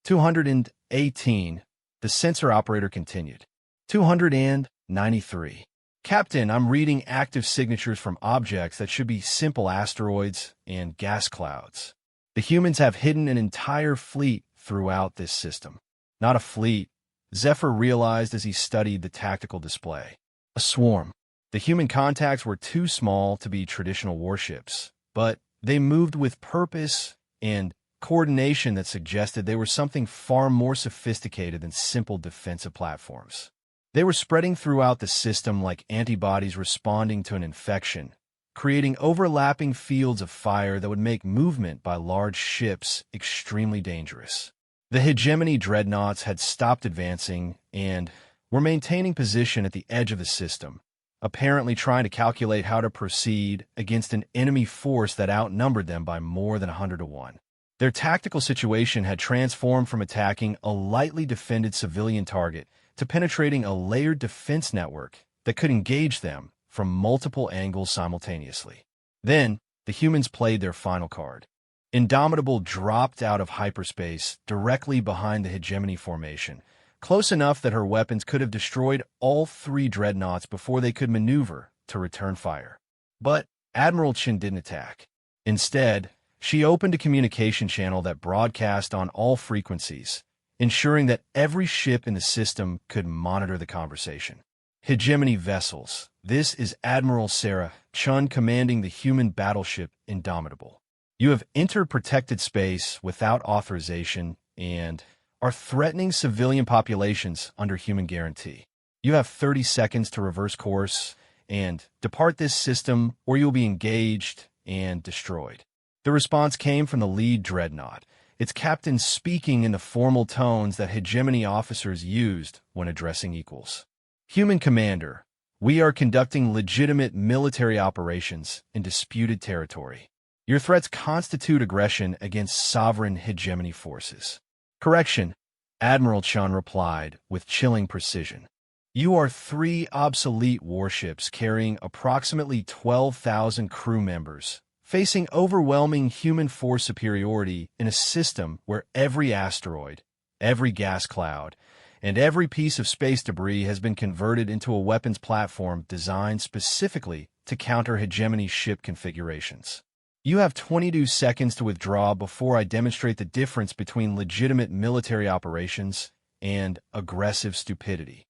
218. The sensor operator continued. 293. Captain, I'm reading active signatures from objects that should be simple asteroids and gas clouds. The humans have hidden an entire fleet throughout this system. Not a fleet, Zephyr realized as he studied the tactical display. A swarm. The human contacts were too small to be traditional warships, but they moved with purpose and coordination that suggested they were something far more sophisticated than simple defensive platforms. They were spreading throughout the system like antibodies responding to an infection, creating overlapping fields of fire that would make movement by large ships extremely dangerous. The hegemony dreadnoughts had stopped advancing and were maintaining position at the edge of the system, apparently trying to calculate how to proceed against an enemy force that outnumbered them by more than 100 to 1. Their tactical situation had transformed from attacking a lightly defended civilian target to penetrating a layered defense network that could engage them from multiple angles simultaneously. Then, the humans played their final card. Indomitable dropped out of hyperspace directly behind the hegemony formation, close enough that her weapons could have destroyed all 3 dreadnoughts before they could maneuver to return fire. But Admiral Chen didn't attack. Instead, she opened a communication channel that broadcast on all frequencies, ensuring that every ship in the system could monitor the conversation. Hegemony vessels. This is Admiral Sarah Chun commanding the human battleship Indomitable. You have entered protected space without authorization and are threatening civilian populations under human guarantee. You have 30 seconds to reverse course and depart this system, or you'll be engaged and destroyed. The response came from the lead dreadnought, its captain speaking in the formal tones that hegemony officers used when addressing equals. Human commander, we are conducting legitimate military operations in disputed territory. Your threats constitute aggression against sovereign hegemony forces. Correction, Admiral Chun replied with chilling precision. You are 3 obsolete warships carrying approximately 12,000 crew members, facing overwhelming human force superiority in a system where every asteroid, every gas cloud, and every piece of space debris has been converted into a weapons platform designed specifically to counter hegemony ship configurations. You have 22 seconds to withdraw before I demonstrate the difference between legitimate military operations and aggressive stupidity.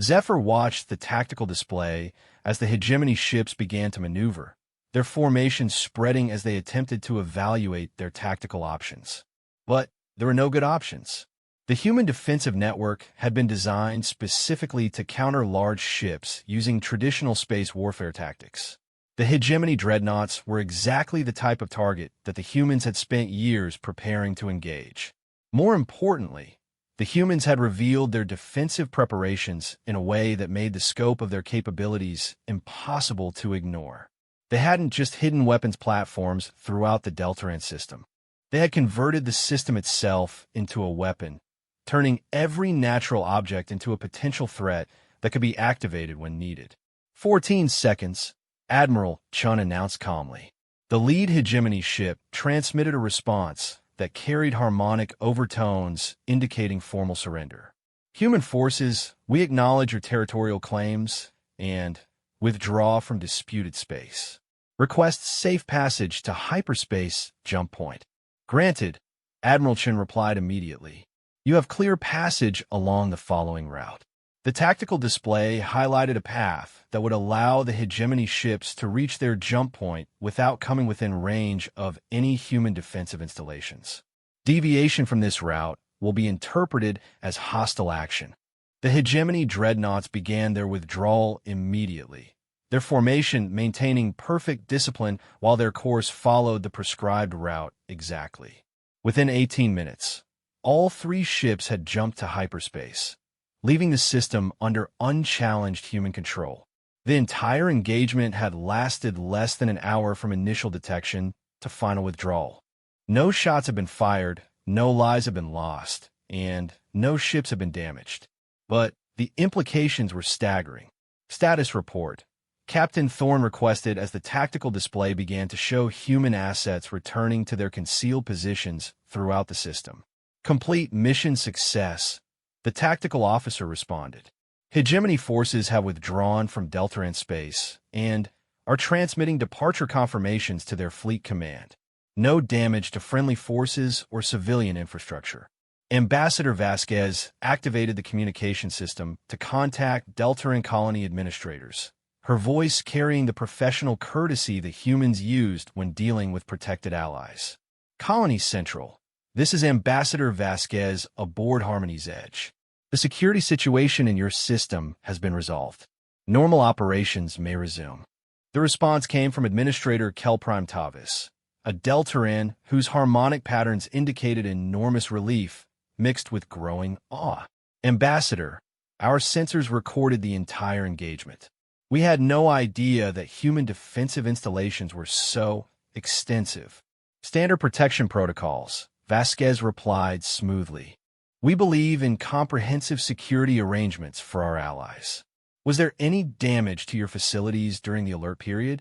Zephyr watched the tactical display as the hegemony ships began to maneuver, their formations spreading as they attempted to evaluate their tactical options. But there were no good options. The human defensive network had been designed specifically to counter large ships using traditional space warfare tactics. The hegemony dreadnoughts were exactly the type of target that the humans had spent years preparing to engage. More importantly, the humans had revealed their defensive preparations in a way that made the scope of their capabilities impossible to ignore. They hadn't just hidden weapons platforms throughout the Deltaran system. They had converted the system itself into a weapon, turning every natural object into a potential threat that could be activated when needed. 14 seconds, Admiral Chun announced calmly. The lead hegemony ship transmitted a response that carried harmonic overtones indicating formal surrender. Human forces, we acknowledge your territorial claims and withdraw from disputed space. Request safe passage to hyperspace jump point. Granted, Admiral Chen replied immediately. You have clear passage along the following route. The tactical display highlighted a path that would allow the hegemony ships to reach their jump point without coming within range of any human defensive installations. Deviation from this route will be interpreted as hostile action. The hegemony dreadnoughts began their withdrawal immediately, their formation maintaining perfect discipline while their course followed the prescribed route exactly. Within 18 minutes, all 3 ships had jumped to hyperspace, leaving the system under unchallenged human control. The entire engagement had lasted less than an hour from initial detection to final withdrawal. No shots have been fired, no lives have been lost, and no ships have been damaged. But the implications were staggering. Status report. Captain Thorne requested as the tactical display began to show human assets returning to their concealed positions throughout the system. Complete mission success, the tactical officer responded. Hegemony forces have withdrawn from Deltaran space and are transmitting departure confirmations to their fleet command. No damage to friendly forces or civilian infrastructure. Ambassador Vasquez activated the communication system to contact Deltaran colony administrators, her voice carrying the professional courtesy that humans used when dealing with protected allies. Colony Central. This is Ambassador Vasquez aboard Harmony's Edge. The security situation in your system has been resolved. Normal operations may resume. The response came from Administrator Kelprime Tavis, a Deltaran whose harmonic patterns indicated enormous relief mixed with growing awe. Ambassador, our sensors recorded the entire engagement. We had no idea that human defensive installations were so extensive. Standard protection protocols, Vasquez replied smoothly. We believe in comprehensive security arrangements for our allies. Was there any damage to your facilities during the alert period?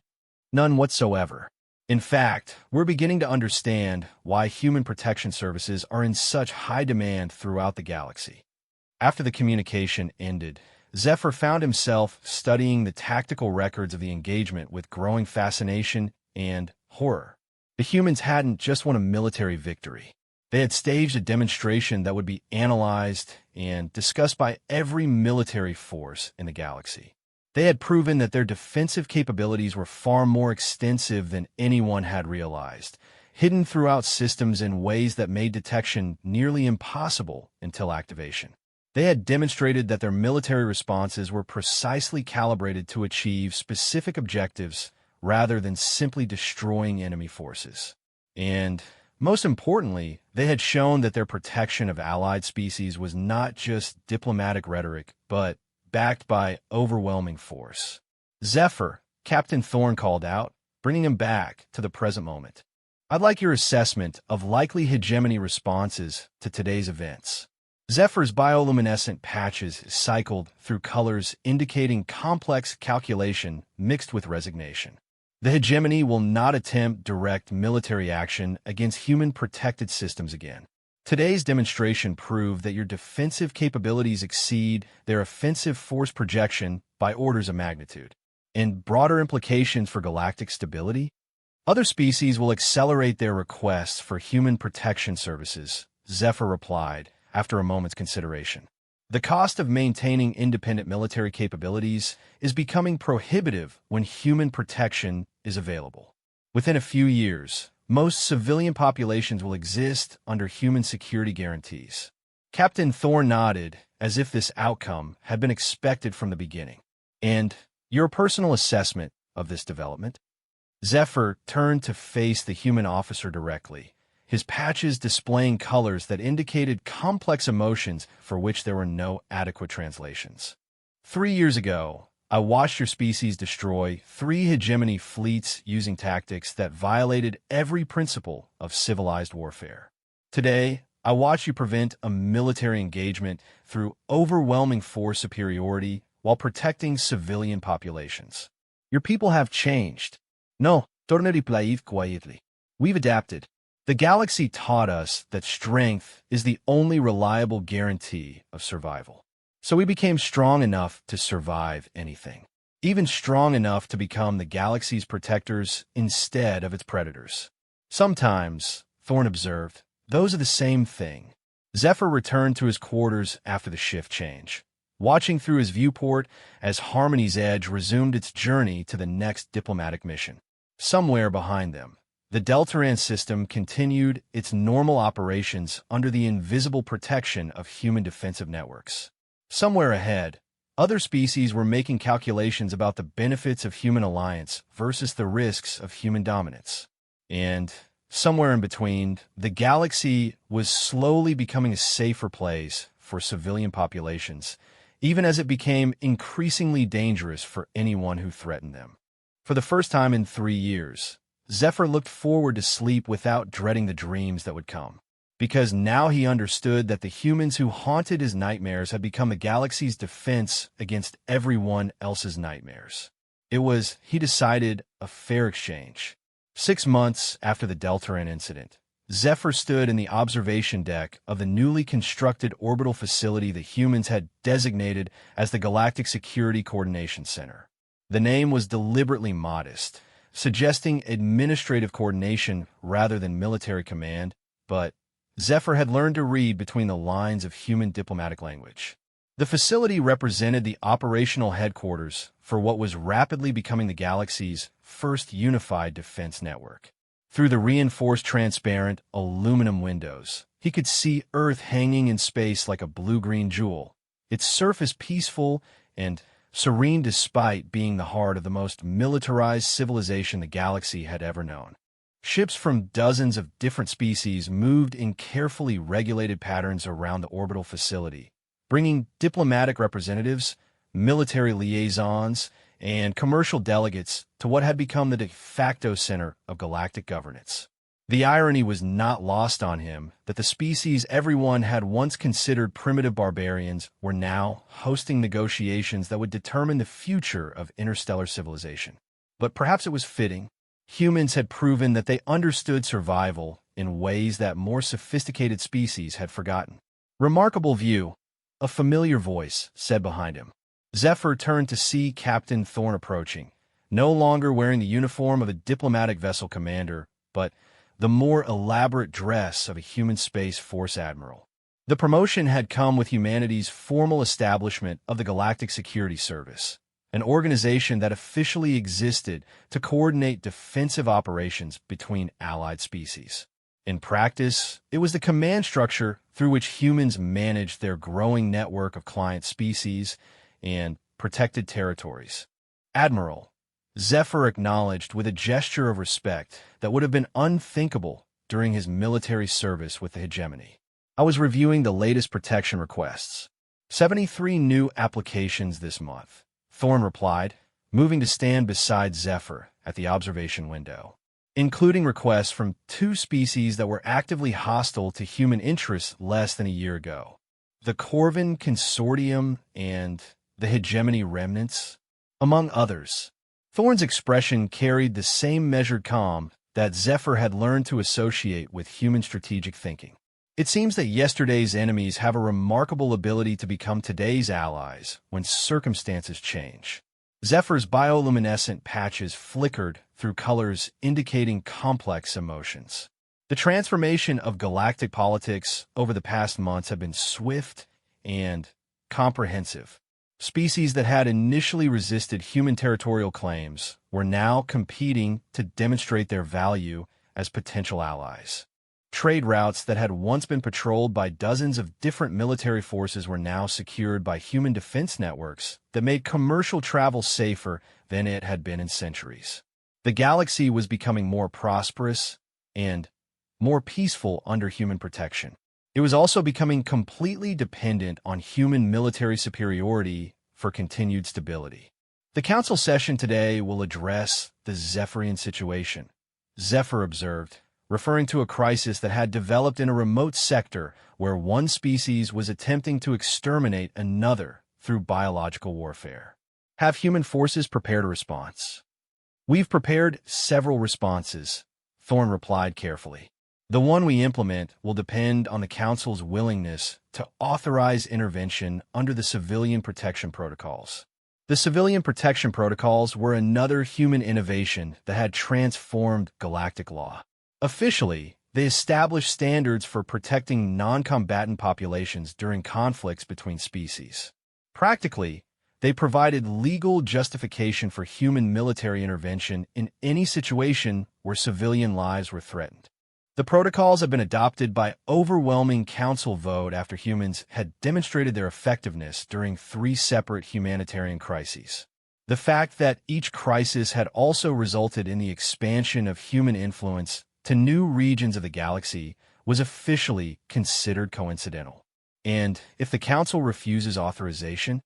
None whatsoever. In fact, we're beginning to understand why human protection services are in such high demand throughout the galaxy. After the communication ended, Zephyr found himself studying the tactical records of the engagement with growing fascination and horror. The humans hadn't just won a military victory. They had staged a demonstration that would be analyzed and discussed by every military force in the galaxy. They had proven that their defensive capabilities were far more extensive than anyone had realized, hidden throughout systems in ways that made detection nearly impossible until activation. They had demonstrated that their military responses were precisely calibrated to achieve specific objectives rather than simply destroying enemy forces. And most importantly, they had shown that their protection of allied species was not just diplomatic rhetoric, but backed by overwhelming force. Zephyr, Captain Thorne called out, bringing him back to the present moment. I'd like your assessment of likely hegemony responses to today's events. Zephyr's bioluminescent patches cycled through colors indicating complex calculation mixed with resignation. The hegemony will not attempt direct military action against human-protected systems again. Today's demonstration proved that your defensive capabilities exceed their offensive force projection by orders of magnitude. And broader implications for galactic stability? Other species will accelerate their requests for human protection services, Zephyr replied after a moment's consideration. The cost of maintaining independent military capabilities is becoming prohibitive when human protection is available. Within a few years, most civilian populations will exist under human security guarantees. Captain Thorne nodded as if this outcome had been expected from the beginning. And your personal assessment of this development? Zephyr turned to face the human officer directly, his patches displaying colors that indicated complex emotions for which there were no adequate translations. 3 years ago, I watched your species destroy 3 hegemony fleets using tactics that violated every principle of civilized warfare. Today, I watch you prevent a military engagement through overwhelming force superiority while protecting civilian populations. Your people have changed. No, tornez plaive quietly. We've adapted. The galaxy taught us that strength is the only reliable guarantee of survival. So we became strong enough to survive anything, even strong enough to become the galaxy's protectors instead of its predators. Sometimes, Thorne observed, those are the same thing. Zephyr returned to his quarters after the shift change, watching through his viewport as Harmony's Edge resumed its journey to the next diplomatic mission. Somewhere behind them, the Deltaran system continued its normal operations under the invisible protection of human defensive networks. Somewhere ahead, other species were making calculations about the benefits of human alliance versus the risks of human dominance. And somewhere in between, the galaxy was slowly becoming a safer place for civilian populations, even as it became increasingly dangerous for anyone who threatened them. For the first time in 3 years, Zephyr looked forward to sleep without dreading the dreams that would come, because now he understood that the humans who haunted his nightmares had become the galaxy's defense against everyone else's nightmares. It was, he decided, a fair exchange. 6 months after the Deltaran incident, Zephyr stood in the observation deck of the newly constructed orbital facility the humans had designated as the Galactic Security Coordination Center. The name was deliberately modest, suggesting administrative coordination rather than military command, but Zephyr had learned to read between the lines of human diplomatic language. The facility represented the operational headquarters for what was rapidly becoming the galaxy's first unified defense network. Through the reinforced transparent aluminum windows, he could see Earth hanging in space like a blue-green jewel, its surface peaceful and serene despite being the heart of the most militarized civilization the galaxy had ever known. Ships from dozens of different species moved in carefully regulated patterns around the orbital facility, bringing diplomatic representatives, military liaisons, and commercial delegates to what had become the de facto center of galactic governance. The irony was not lost on him that the species everyone had once considered primitive barbarians were now hosting negotiations that would determine the future of interstellar civilization. But perhaps it was fitting. Humans had proven that they understood survival in ways that more sophisticated species had forgotten. "Remarkable view," a familiar voice said behind him. Zephyr turned to see Captain Thorn approaching, no longer wearing the uniform of a diplomatic vessel commander, but the more elaborate dress of a human Space Force admiral. The promotion had come with humanity's formal establishment of the Galactic Security Service, an organization that officially existed to coordinate defensive operations between allied species. In practice, it was the command structure through which humans managed their growing network of client species and protected territories. "Admiral," Zephyr acknowledged with a gesture of respect that would have been unthinkable during his military service with the hegemony. "I was reviewing the latest protection requests. 73 new applications this month," Thorn replied, moving to stand beside Zephyr at the observation window, including requests from 2 species that were actively hostile to human interests less than a year ago: the Corvin Consortium and the Hegemony Remnants, among others. Thorn's expression carried the same measured calm that Zephyr had learned to associate with human strategic thinking. It seems that yesterday's enemies have a remarkable ability to become today's allies when circumstances change. Zephyr's bioluminescent patches flickered through colors indicating complex emotions. The transformation of galactic politics over the past months had been swift and comprehensive. Species that had initially resisted human territorial claims were now competing to demonstrate their value as potential allies. Trade routes that had once been patrolled by dozens of different military forces were now secured by human defense networks that made commercial travel safer than it had been in centuries. The galaxy was becoming more prosperous and more peaceful under human protection. It was also becoming completely dependent on human military superiority for continued stability. "The council session today will address the Zephyrian situation," Zephyr observed, referring to a crisis that had developed in a remote sector where one species was attempting to exterminate another through biological warfare. "Have human forces prepared a response?" "We've prepared several responses," Thorn replied carefully. "The one we implement will depend on the Council's willingness to authorize intervention under the Civilian Protection Protocols." The Civilian Protection Protocols were another human innovation that had transformed galactic law. Officially, they established standards for protecting non-combatant populations during conflicts between species. Practically, they provided legal justification for human military intervention in any situation where civilian lives were threatened. The protocols have been adopted by overwhelming council vote after humans had demonstrated their effectiveness during 3 separate humanitarian crises. The fact that each crisis had also resulted in the expansion of human influence to new regions of the galaxy was officially considered coincidental. And if the council refuses authorization?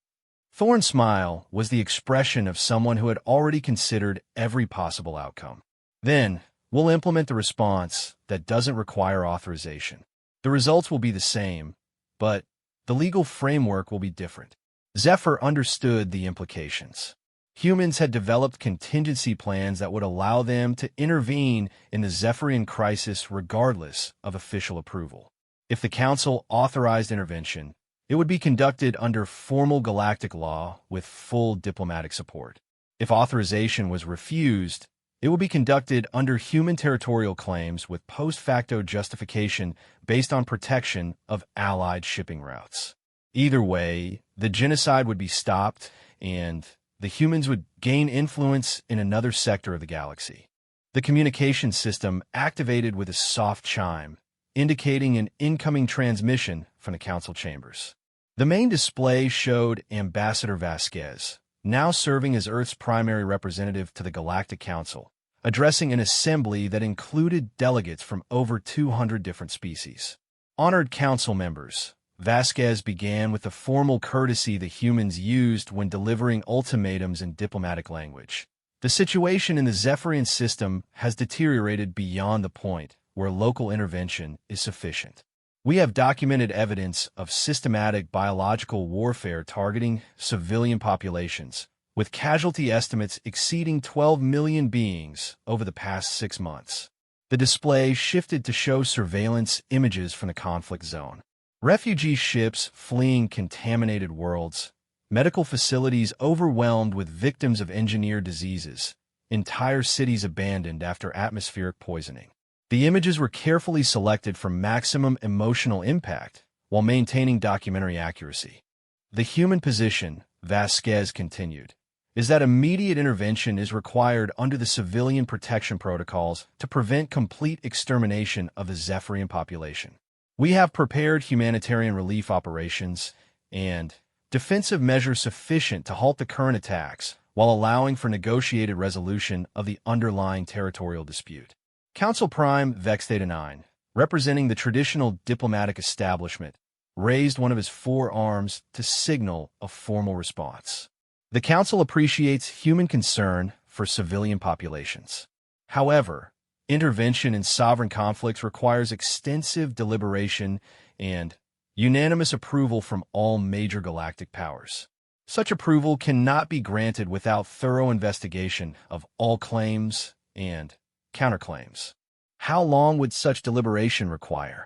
Thorne's smile was the expression of someone who had already considered every possible outcome. Then, we'll implement the response that doesn't require authorization. The results will be the same, but the legal framework will be different. Zephyr understood the implications. Humans had developed contingency plans that would allow them to intervene in the Zephyrian crisis regardless of official approval. If the Council authorized intervention, it would be conducted under formal galactic law with full diplomatic support. If authorization was refused, it would be conducted under human territorial claims with post-facto justification based on protection of allied shipping routes. Either way, the genocide would be stopped, and the humans would gain influence in another sector of the galaxy. The communication system activated with a soft chime, indicating an incoming transmission from the council chambers. The main display showed Ambassador Vasquez, now serving as Earth's primary representative to the Galactic Council, addressing an assembly that included delegates from over 200 different species. Honored council members, Vasquez began with the formal courtesy the humans used when delivering ultimatums in diplomatic language. The situation in the Zephyrian system has deteriorated beyond the point where local intervention is sufficient. We have documented evidence of systematic biological warfare targeting civilian populations, with casualty estimates exceeding 12 million beings over the past 6 months. The display shifted to show surveillance images from the conflict zone. Refugee ships fleeing contaminated worlds, medical facilities overwhelmed with victims of engineered diseases, entire cities abandoned after atmospheric poisoning. The images were carefully selected for maximum emotional impact while maintaining documentary accuracy. The human position, Vasquez continued, is that immediate intervention is required under the civilian protection protocols to prevent complete extermination of the Zephyrian population. We have prepared humanitarian relief operations and defensive measures sufficient to halt the current attacks while allowing for negotiated resolution of the underlying territorial dispute. Council Prime Vex Theta 9, representing the traditional diplomatic establishment, raised one of his forearms to signal a formal response. The Council appreciates human concern for civilian populations. However, intervention in sovereign conflicts requires extensive deliberation and unanimous approval from all major galactic powers. Such approval cannot be granted without thorough investigation of all claims and counterclaims. How long would such deliberation require?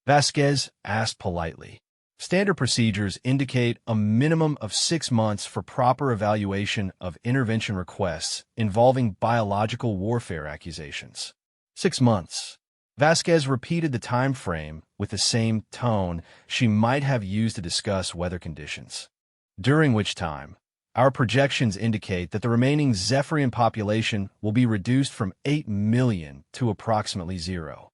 Vasquez asked politely. Standard procedures indicate a minimum of 6 months for proper evaluation of intervention requests involving biological warfare accusations. 6 months. Vasquez repeated the time frame with the same tone she might have used to discuss weather conditions. During which time, our projections indicate that the remaining Zephyrian population will be reduced from 8 million to approximately 0.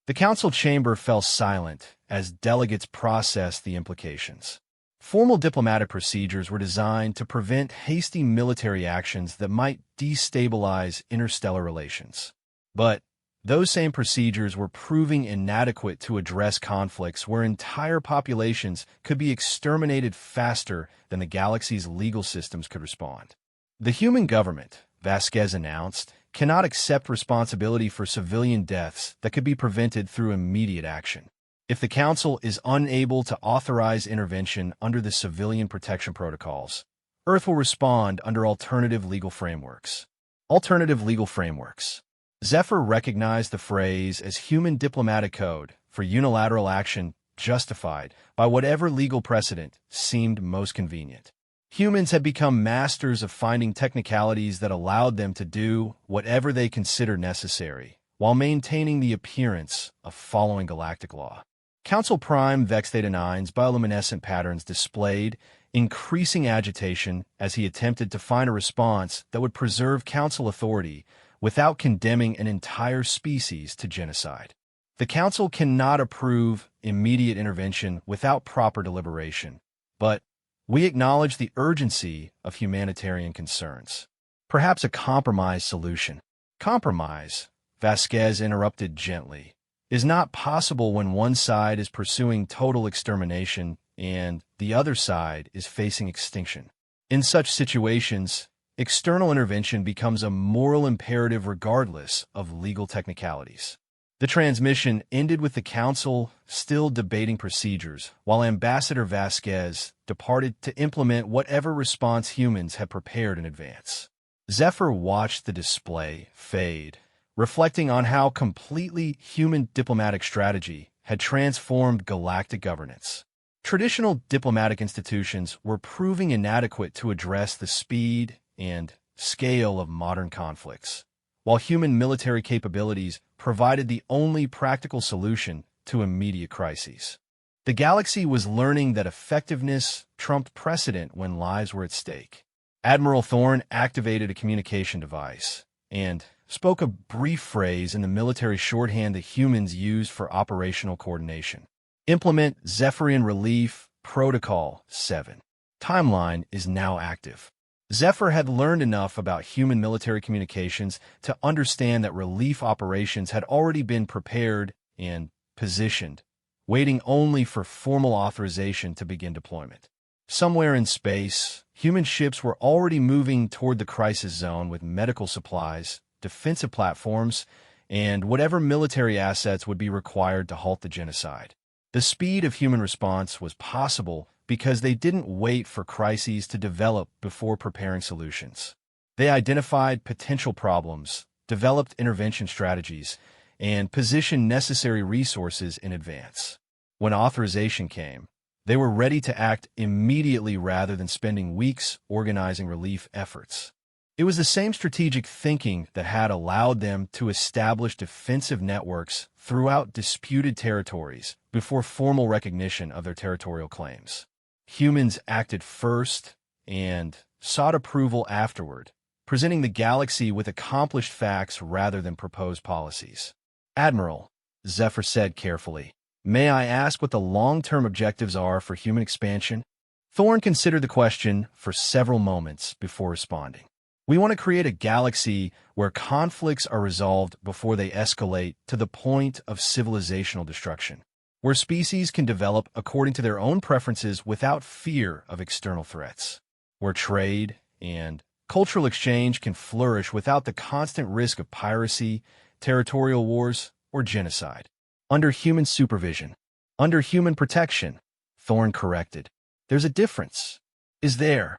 The council chamber fell silent as delegates processed the implications. Formal diplomatic procedures were designed to prevent hasty military actions that might destabilize interstellar relations. But those same procedures were proving inadequate to address conflicts where entire populations could be exterminated faster than the galaxy's legal systems could respond. The human government, Vasquez announced, cannot accept responsibility for civilian deaths that could be prevented through immediate action. If the Council is unable to authorize intervention under the civilian protection protocols, Earth will respond under alternative legal frameworks. Alternative legal frameworks. Zephyr recognized the phrase as human diplomatic code for unilateral action justified by whatever legal precedent seemed most convenient. Humans had become masters of finding technicalities that allowed them to do whatever they considered necessary, while maintaining the appearance of following galactic law. Council Prime Vex Theta 9's bioluminescent patterns displayed increasing agitation as he attempted to find a response that would preserve Council authority without condemning an entire species to genocide. The Council cannot approve immediate intervention without proper deliberation, but we acknowledge the urgency of humanitarian concerns. Perhaps a compromise solution. Compromise, Vasquez interrupted gently, is not possible when one side is pursuing total extermination and the other side is facing extinction. In such situations, external intervention becomes a moral imperative regardless of legal technicalities. The transmission ended with the Council still debating procedures, while Ambassador Vasquez departed to implement whatever response humans had prepared in advance. Zephyr watched the display fade, reflecting on how completely human diplomatic strategy had transformed galactic governance. Traditional diplomatic institutions were proving inadequate to address the speed and scale of modern conflicts, while human military capabilities provided the only practical solution to immediate crises. The galaxy was learning that effectiveness trumped precedent when lives were at stake. Admiral Thorne activated a communication device and spoke a brief phrase in the military shorthand that humans used for operational coordination. Implement Zephyrian Relief Protocol 7. Timeline is now active. Zephyr had learned enough about human military communications to understand that relief operations had already been prepared and positioned, waiting only for formal authorization to begin deployment. Somewhere in space, human ships were already moving toward the crisis zone with medical supplies, defensive platforms, and whatever military assets would be required to halt the genocide. The speed of human response was possible because they didn't wait for crises to develop before preparing solutions. They identified potential problems, developed intervention strategies, and positioned necessary resources in advance. When authorization came, they were ready to act immediately rather than spending weeks organizing relief efforts. It was the same strategic thinking that had allowed them to establish defensive networks throughout disputed territories before formal recognition of their territorial claims. Humans acted first and sought approval afterward, presenting the galaxy with accomplished facts rather than proposed policies. Admiral, Zephyr said carefully, may I ask what the long-term objectives are for human expansion? Thorne considered the question for several moments before responding. We want to create a galaxy where conflicts are resolved before they escalate to the point of civilizational destruction, where species can develop according to their own preferences without fear of external threats, where trade and cultural exchange can flourish without the constant risk of piracy, territorial wars, or genocide. Under human supervision, under human protection, Thorne corrected. There's a difference. Is there?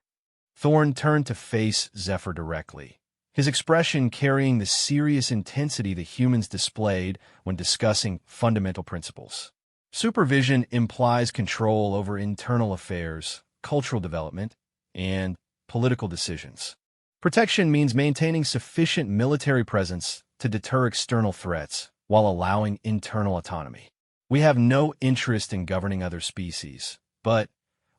Thorne turned to face Zephyr directly, his expression carrying the serious intensity that humans displayed when discussing fundamental principles. Supervision implies control over internal affairs, cultural development, and political decisions. Protection means maintaining sufficient military presence to deter external threats while allowing internal autonomy. We have no interest in governing other species, but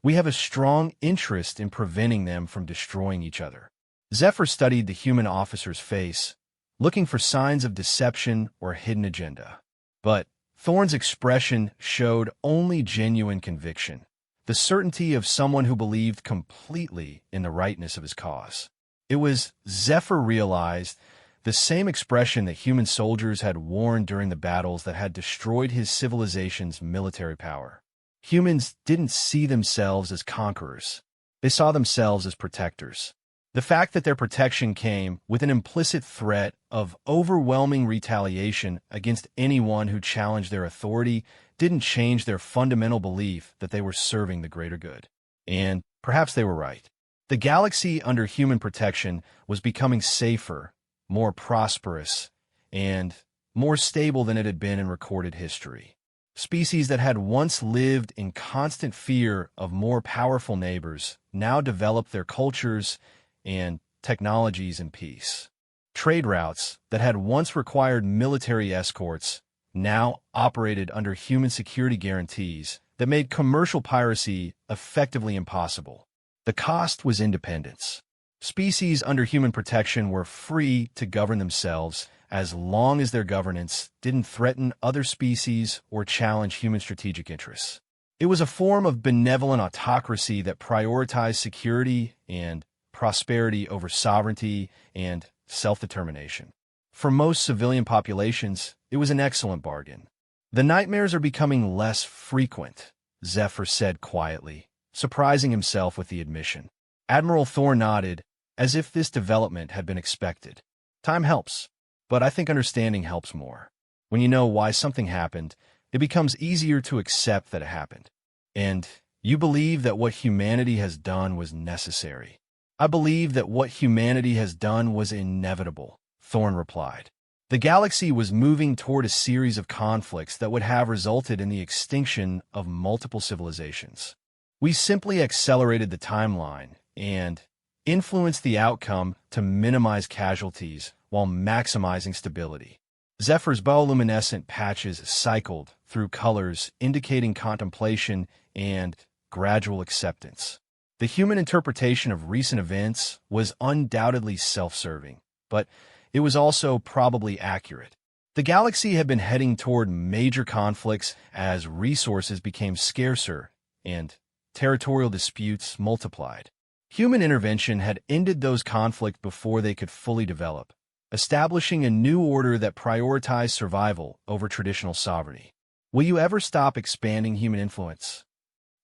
we have a strong interest in preventing them from destroying each other. Zephyr studied the human officer's face, looking for signs of deception or hidden agenda. But Thorne's expression showed only genuine conviction, the certainty of someone who believed completely in the rightness of his cause. It was, Zephyr realized, the same expression that human soldiers had worn during the battles that had destroyed his civilization's military power. Humans didn't see themselves as conquerors. They saw themselves as protectors. The fact that their protection came with an implicit threat of overwhelming retaliation against anyone who challenged their authority didn't change their fundamental belief that they were serving the greater good. And perhaps they were right. The galaxy under human protection was becoming safer, more prosperous, and more stable than it had been in recorded history. Species that had once lived in constant fear of more powerful neighbors now developed their cultures and technologies in peace. Trade routes that had once required military escorts now operated under human security guarantees that made commercial piracy effectively impossible. The cost was independence. Species under human protection were free to govern themselves as long as their governance didn't threaten other species or challenge human strategic interests. It was a form of benevolent autocracy that prioritized security and prosperity over sovereignty and self-determination. For most civilian populations, it was an excellent bargain. The nightmares are becoming less frequent, Zephyr said quietly, surprising himself with the admission. Admiral Thor nodded, as if this development had been expected. Time helps, but I think understanding helps more. When you know why something happened, it becomes easier to accept that it happened. And you believe that what humanity has done was necessary. I believe that what humanity has done was inevitable, Thorn replied. The galaxy was moving toward a series of conflicts that would have resulted in the extinction of multiple civilizations. We simply accelerated the timeline and influenced the outcome to minimize casualties while maximizing stability. Zephyr's bioluminescent patches cycled through colors indicating contemplation and gradual acceptance. The human interpretation of recent events was undoubtedly self-serving, but it was also probably accurate. The galaxy had been heading toward major conflicts as resources became scarcer and territorial disputes multiplied. Human intervention had ended those conflicts before they could fully develop, establishing a new order that prioritized survival over traditional sovereignty. Will you ever stop expanding human influence?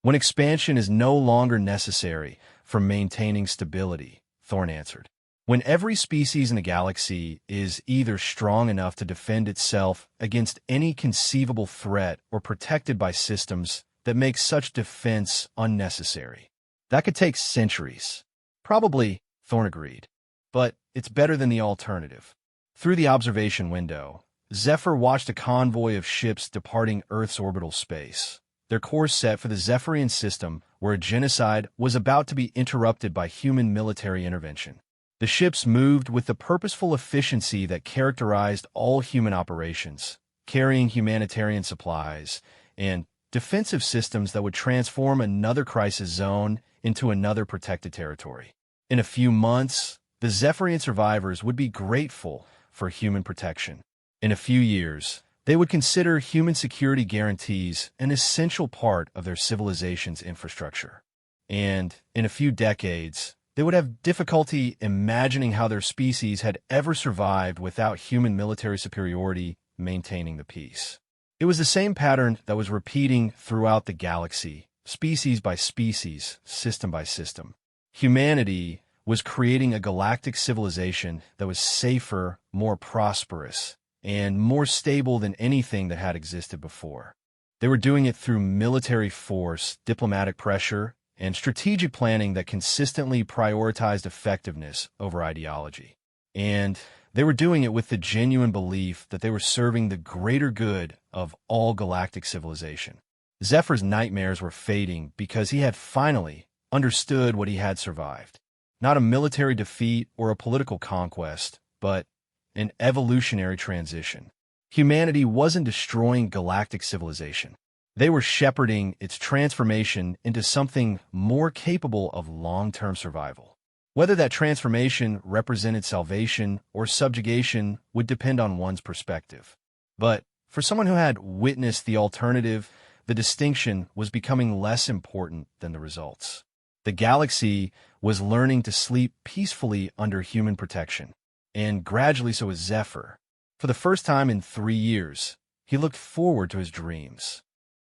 When expansion is no longer necessary for maintaining stability, Thorn answered. When every species in the galaxy is either strong enough to defend itself against any conceivable threat or protected by systems that make such defense unnecessary. That could take centuries. Probably, Thorn agreed. But it's better than the alternative. Through the observation window, Zephyr watched a convoy of ships departing Earth's orbital space, their course set for the Zephyrian system where a genocide was about to be interrupted by human military intervention. The ships moved with the purposeful efficiency that characterized all human operations, carrying humanitarian supplies and defensive systems that would transform another crisis zone into another protected territory. In a few months, the Zephyrian survivors would be grateful for human protection. In a few years, they would consider human security guarantees an essential part of their civilization's infrastructure. And in a few decades, they would have difficulty imagining how their species had ever survived without human military superiority maintaining the peace. It was the same pattern that was repeating throughout the galaxy, species by species, system by system. Humanity was creating a galactic civilization that was safer, more prosperous, and more stable than anything that had existed before. They were doing it through military force, diplomatic pressure, and strategic planning that consistently prioritized effectiveness over ideology. And they were doing it with the genuine belief that they were serving the greater good of all galactic civilization. Zephyr's nightmares were fading because he had finally understood what he had survived. Not a military defeat or a political conquest, but an evolutionary transition. Humanity wasn't destroying galactic civilization. They were shepherding its transformation into something more capable of long-term survival. Whether that transformation represented salvation or subjugation would depend on one's perspective. But for someone who had witnessed the alternative, the distinction was becoming less important than the results. The galaxy was learning to sleep peacefully under human protection, and gradually so was Zephyr. For the first time in 3 years, he looked forward to his dreams.